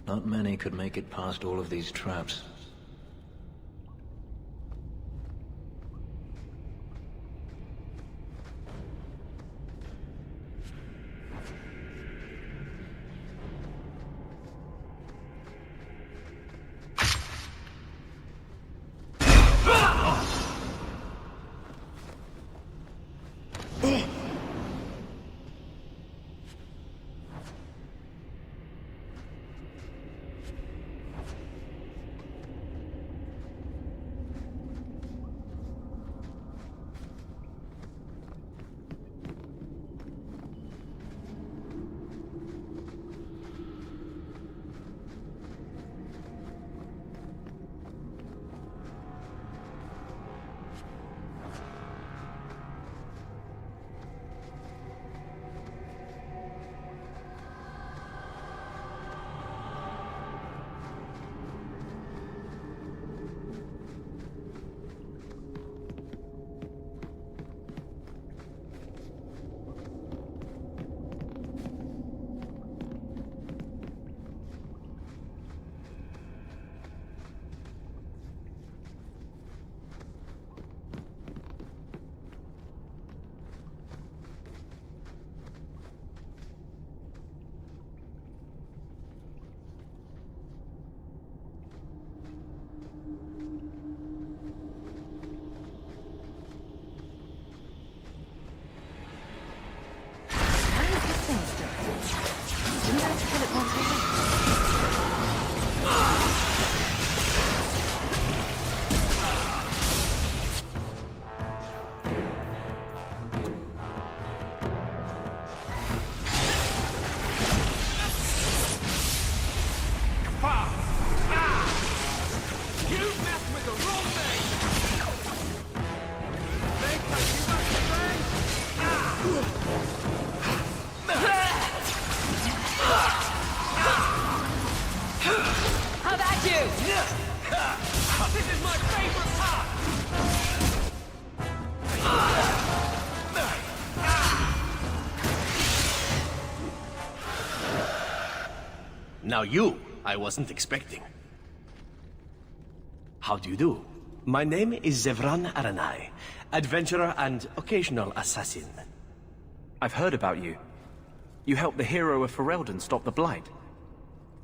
Not many could make it past all of these traps. you! This is my favorite part! Now you, I wasn't expecting. How do you do? My name is Zevran Aranai, adventurer and occasional assassin. I've heard about you. You helped the hero of Ferelden stop the Blight.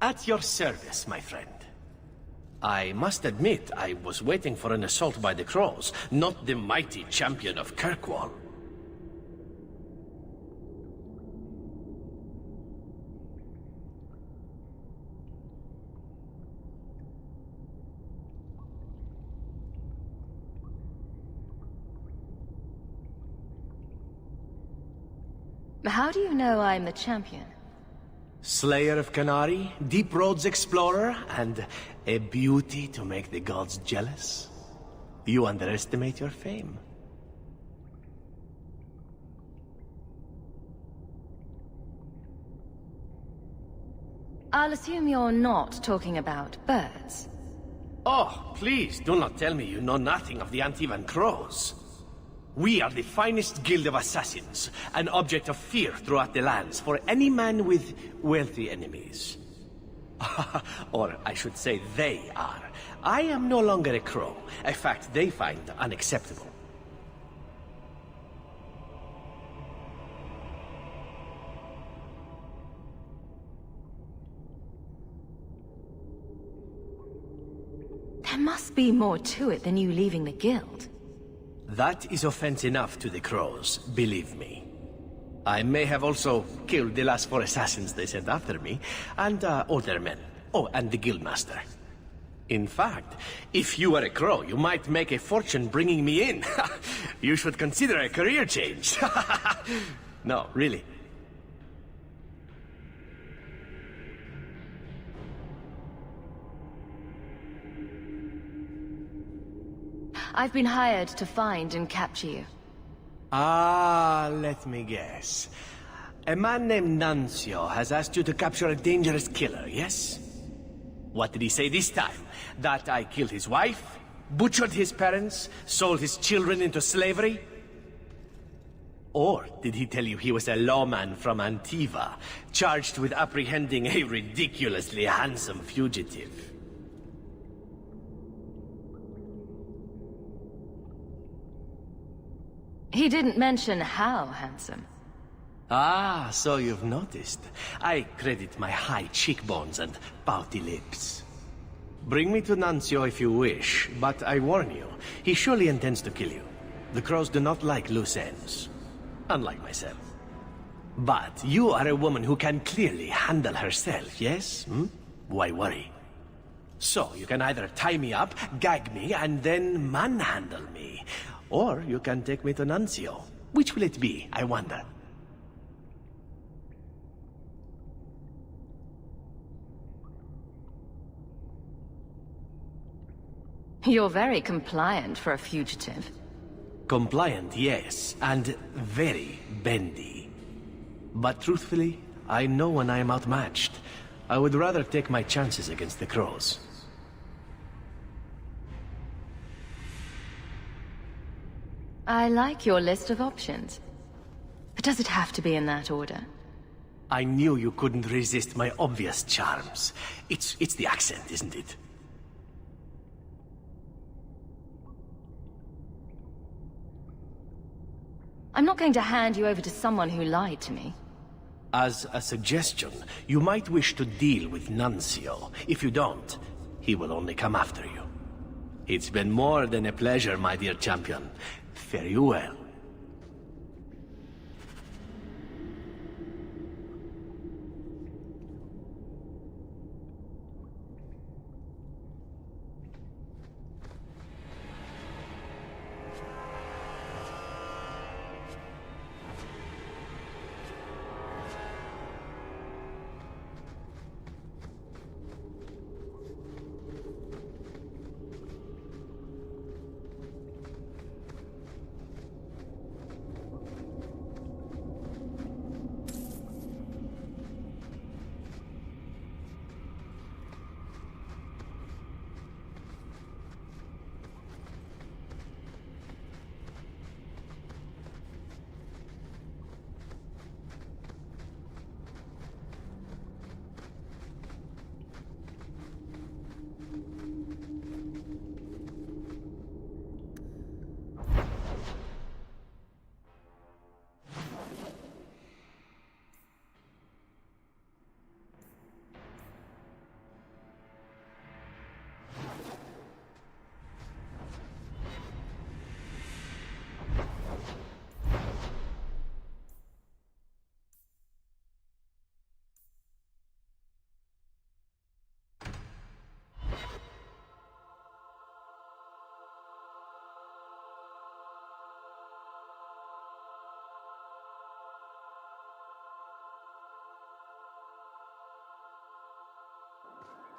At your service, my friend. I must admit, I was waiting for an assault by the Crows, not the mighty champion of Kirkwall. How do you know I'm the champion? Slayer of Kanare, Deep Roads Explorer, and a beauty to make the gods jealous? You underestimate your fame. I'll assume you're not talking about birds. Oh, please, do not tell me you know nothing of the Antivan Crows. We are the finest guild of assassins, an object of fear throughout the lands for any man with wealthy enemies. Or I should say they are. I am no longer a crow, a fact they find unacceptable. There must be more to it than you leaving the guild. That is offense enough to the Crows, believe me. I may have also killed the last 4 assassins they sent after me, and older men. Oh, and the guildmaster. In fact, if you were a crow, you might make a fortune bringing me in. You should consider a career change. No, really. I've been hired to find and capture you. Ah, let me guess. A man named Nuncio has asked you to capture a dangerous killer, yes? What did he say this time? That I killed his wife, butchered his parents, sold his children into slavery? Or did he tell you he was a lawman from Antiva, charged with apprehending a ridiculously handsome fugitive? He didn't mention how handsome. Ah, so you've noticed. I credit my high cheekbones and pouty lips. Bring me to Nuncio if you wish, but I warn you, he surely intends to kill you. The Crows do not like loose ends, unlike myself. But you are a woman who can clearly handle herself, yes? Why worry? So you can either tie me up, gag me, and then manhandle me. Or you can take me to Nuncio. Which will it be, I wonder? You're very compliant for a fugitive. Compliant, yes, and very bendy. But truthfully, I know when I am outmatched. I would rather take my chances against the Crows. I like your list of options. But does it have to be in that order? I knew you couldn't resist my obvious charms. It's the accent, isn't it? I'm not going to hand you over to someone who lied to me. As a suggestion, you might wish to deal with Nuncio. If you don't, he will only come after you. It's been more than a pleasure, my dear champion. Fare you well.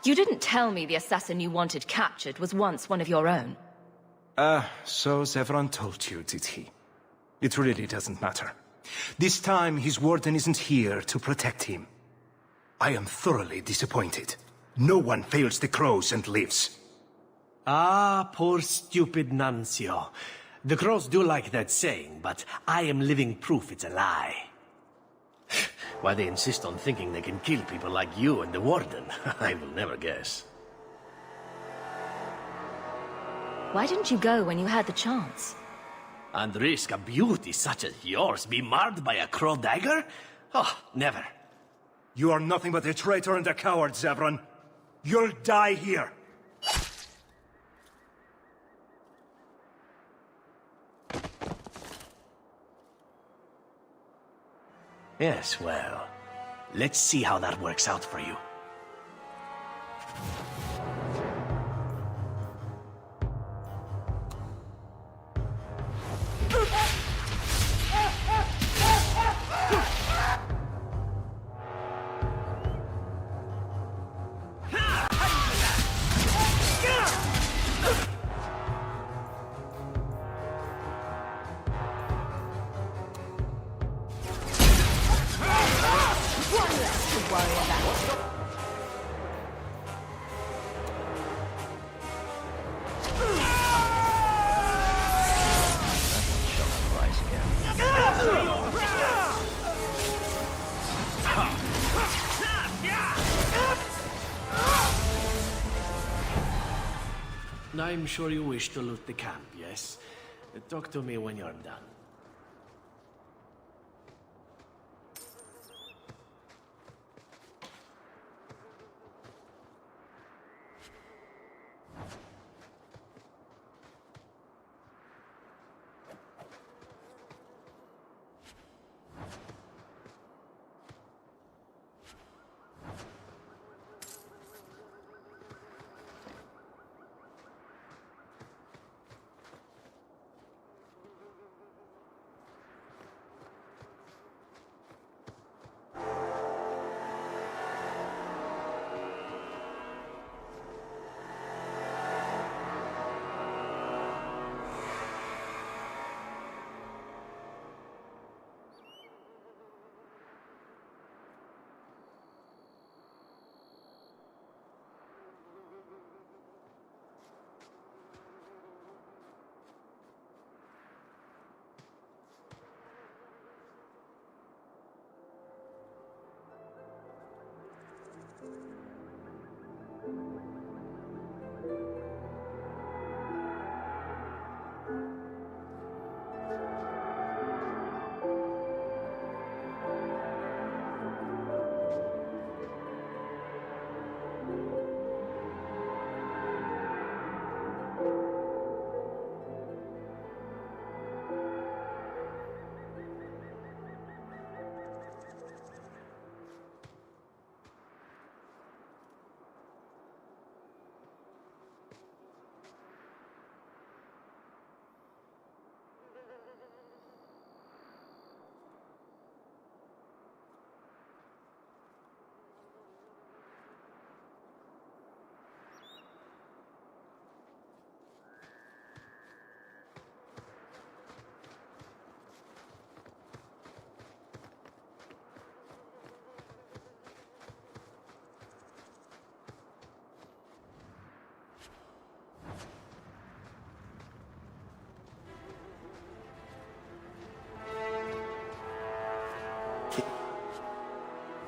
You didn't tell me the assassin you wanted captured was once one of your own. So Zevran told you, did he? It really doesn't matter. This time, his warden isn't here to protect him. I am thoroughly disappointed. No one fails the crows and lives. Ah, poor stupid Nuncio. The crows do like that saying, but I am living proof it's a lie. Why they insist on thinking they can kill people like you and the warden, I will never guess. Why didn't you go when you had the chance? And risk a beauty such as yours be marred by a crow dagger? Oh, never. You are nothing but a traitor and a coward, Zevran. You'll die here. Yes, well, let's see how that works out for you. I'm sure you wish to loot the camp, yes? Talk to me when you're done.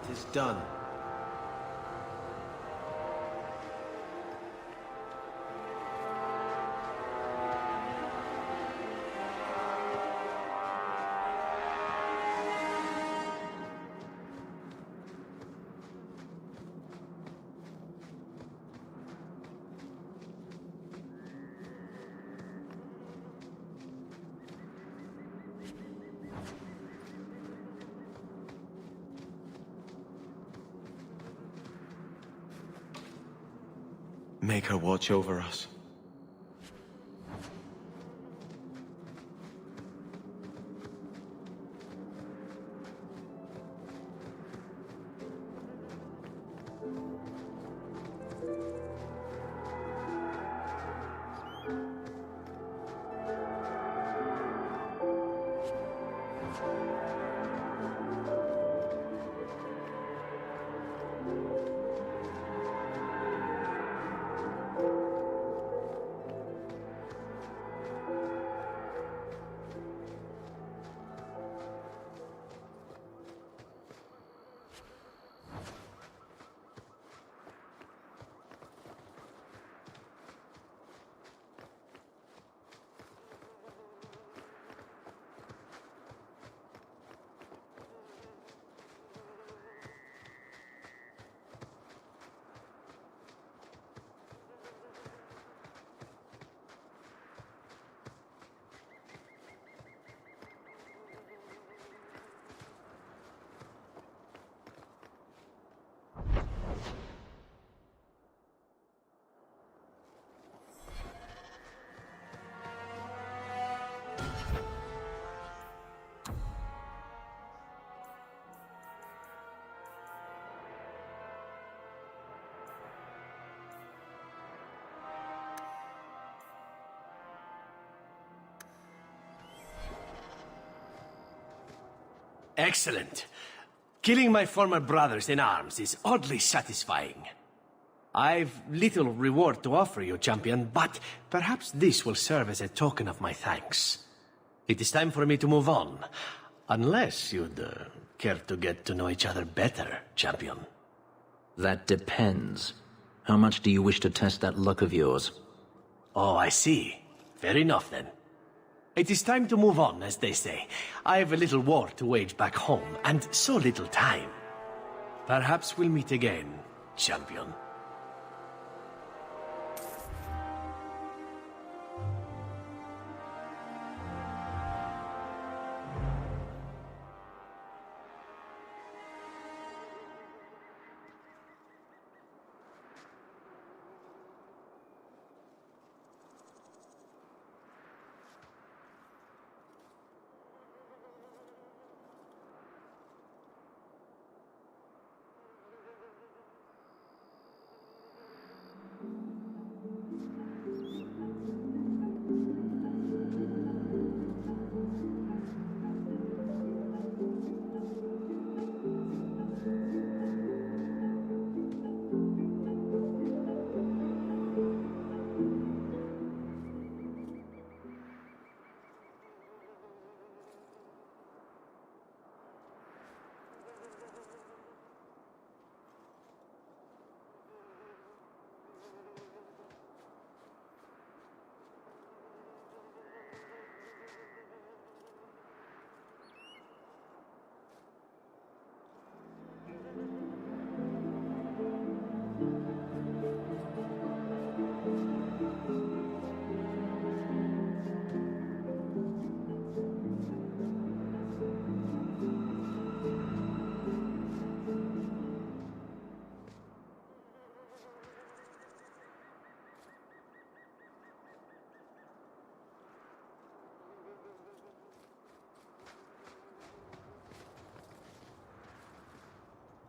It is done. Make her watch over us. Excellent. Killing my former brothers in arms is oddly satisfying. I've little reward to offer you, champion, but perhaps this will serve as a token of my thanks. It is time for me to move on. Unless you'd care to get to know each other better, champion. That depends. How much do you wish to test that luck of yours? Oh, I see. Fair enough, then. It is time to move on, as they say. I have a little war to wage back home, and so little time. Perhaps we'll meet again, champion.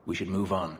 We should move on.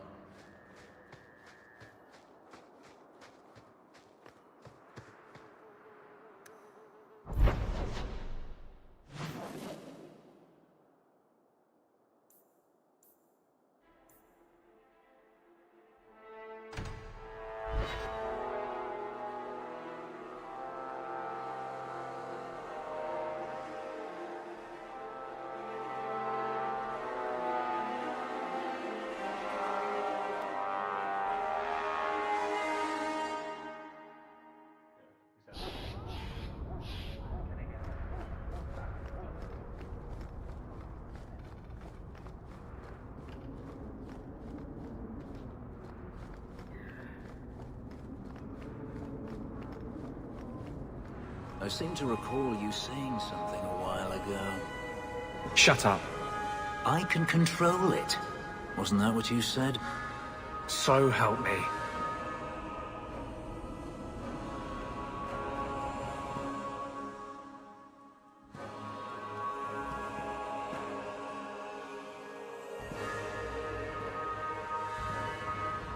I seem to recall you saying something a while ago. Shut up. I can control it. Wasn't that what you said? So help me.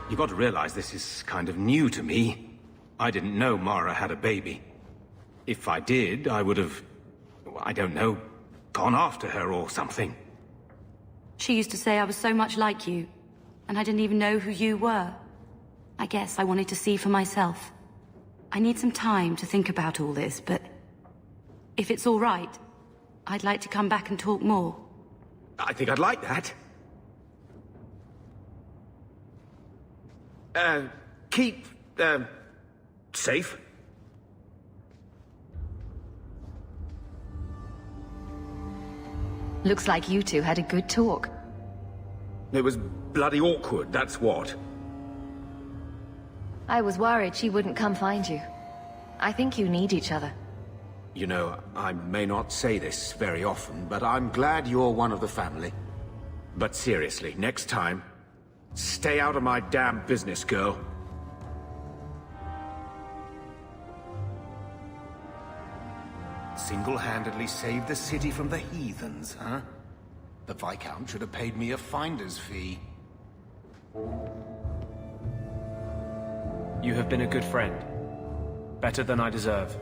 You've got to realize this is kind of new to me. I didn't know Mara had a baby. If I did, I would have, I don't know, gone after her or something. She used to say I was so much like you, and I didn't even know who you were. I guess I wanted to see for myself. I need some time to think about all this, but if it's all right, I'd like to come back and talk more. I think I'd like that. Keep, safe. Looks like you two had a good talk. It was bloody awkward, that's what. I was worried she wouldn't come find you. I think you need each other. You know, I may not say this very often, but I'm glad you're one of the family. But seriously, next time, stay out of my damn business, girl. Single-handedly saved the city from the heathens, huh? The Viscount should have paid me a finder's fee. You have been a good friend. Better than I deserve.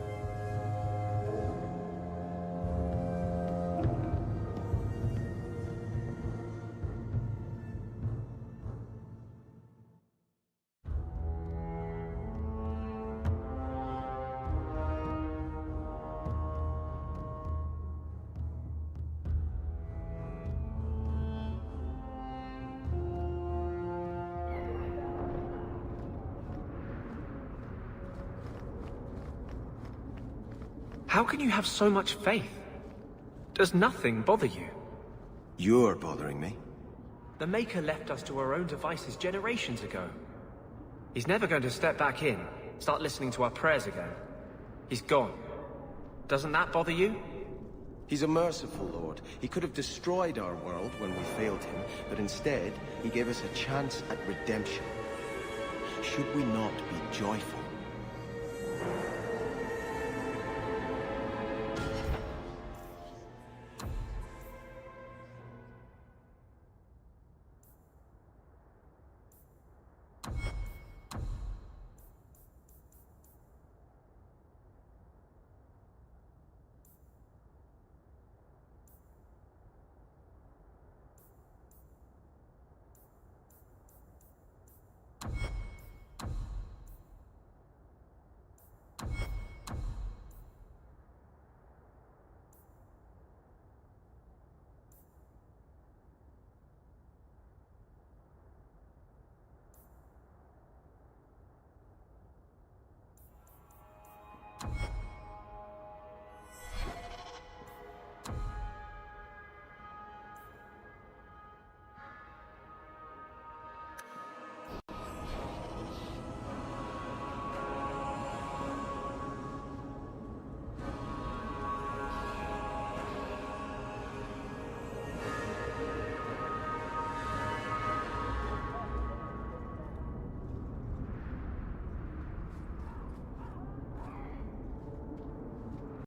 How can you have so much faith? Does nothing bother you? You're bothering me. The Maker left us to our own devices generations ago. He's never going to step back in, start listening to our prayers again. He's gone. Doesn't that bother you? He's a merciful Lord. He could have destroyed our world when we failed him, but instead, he gave us a chance at redemption. Should we not be joyful?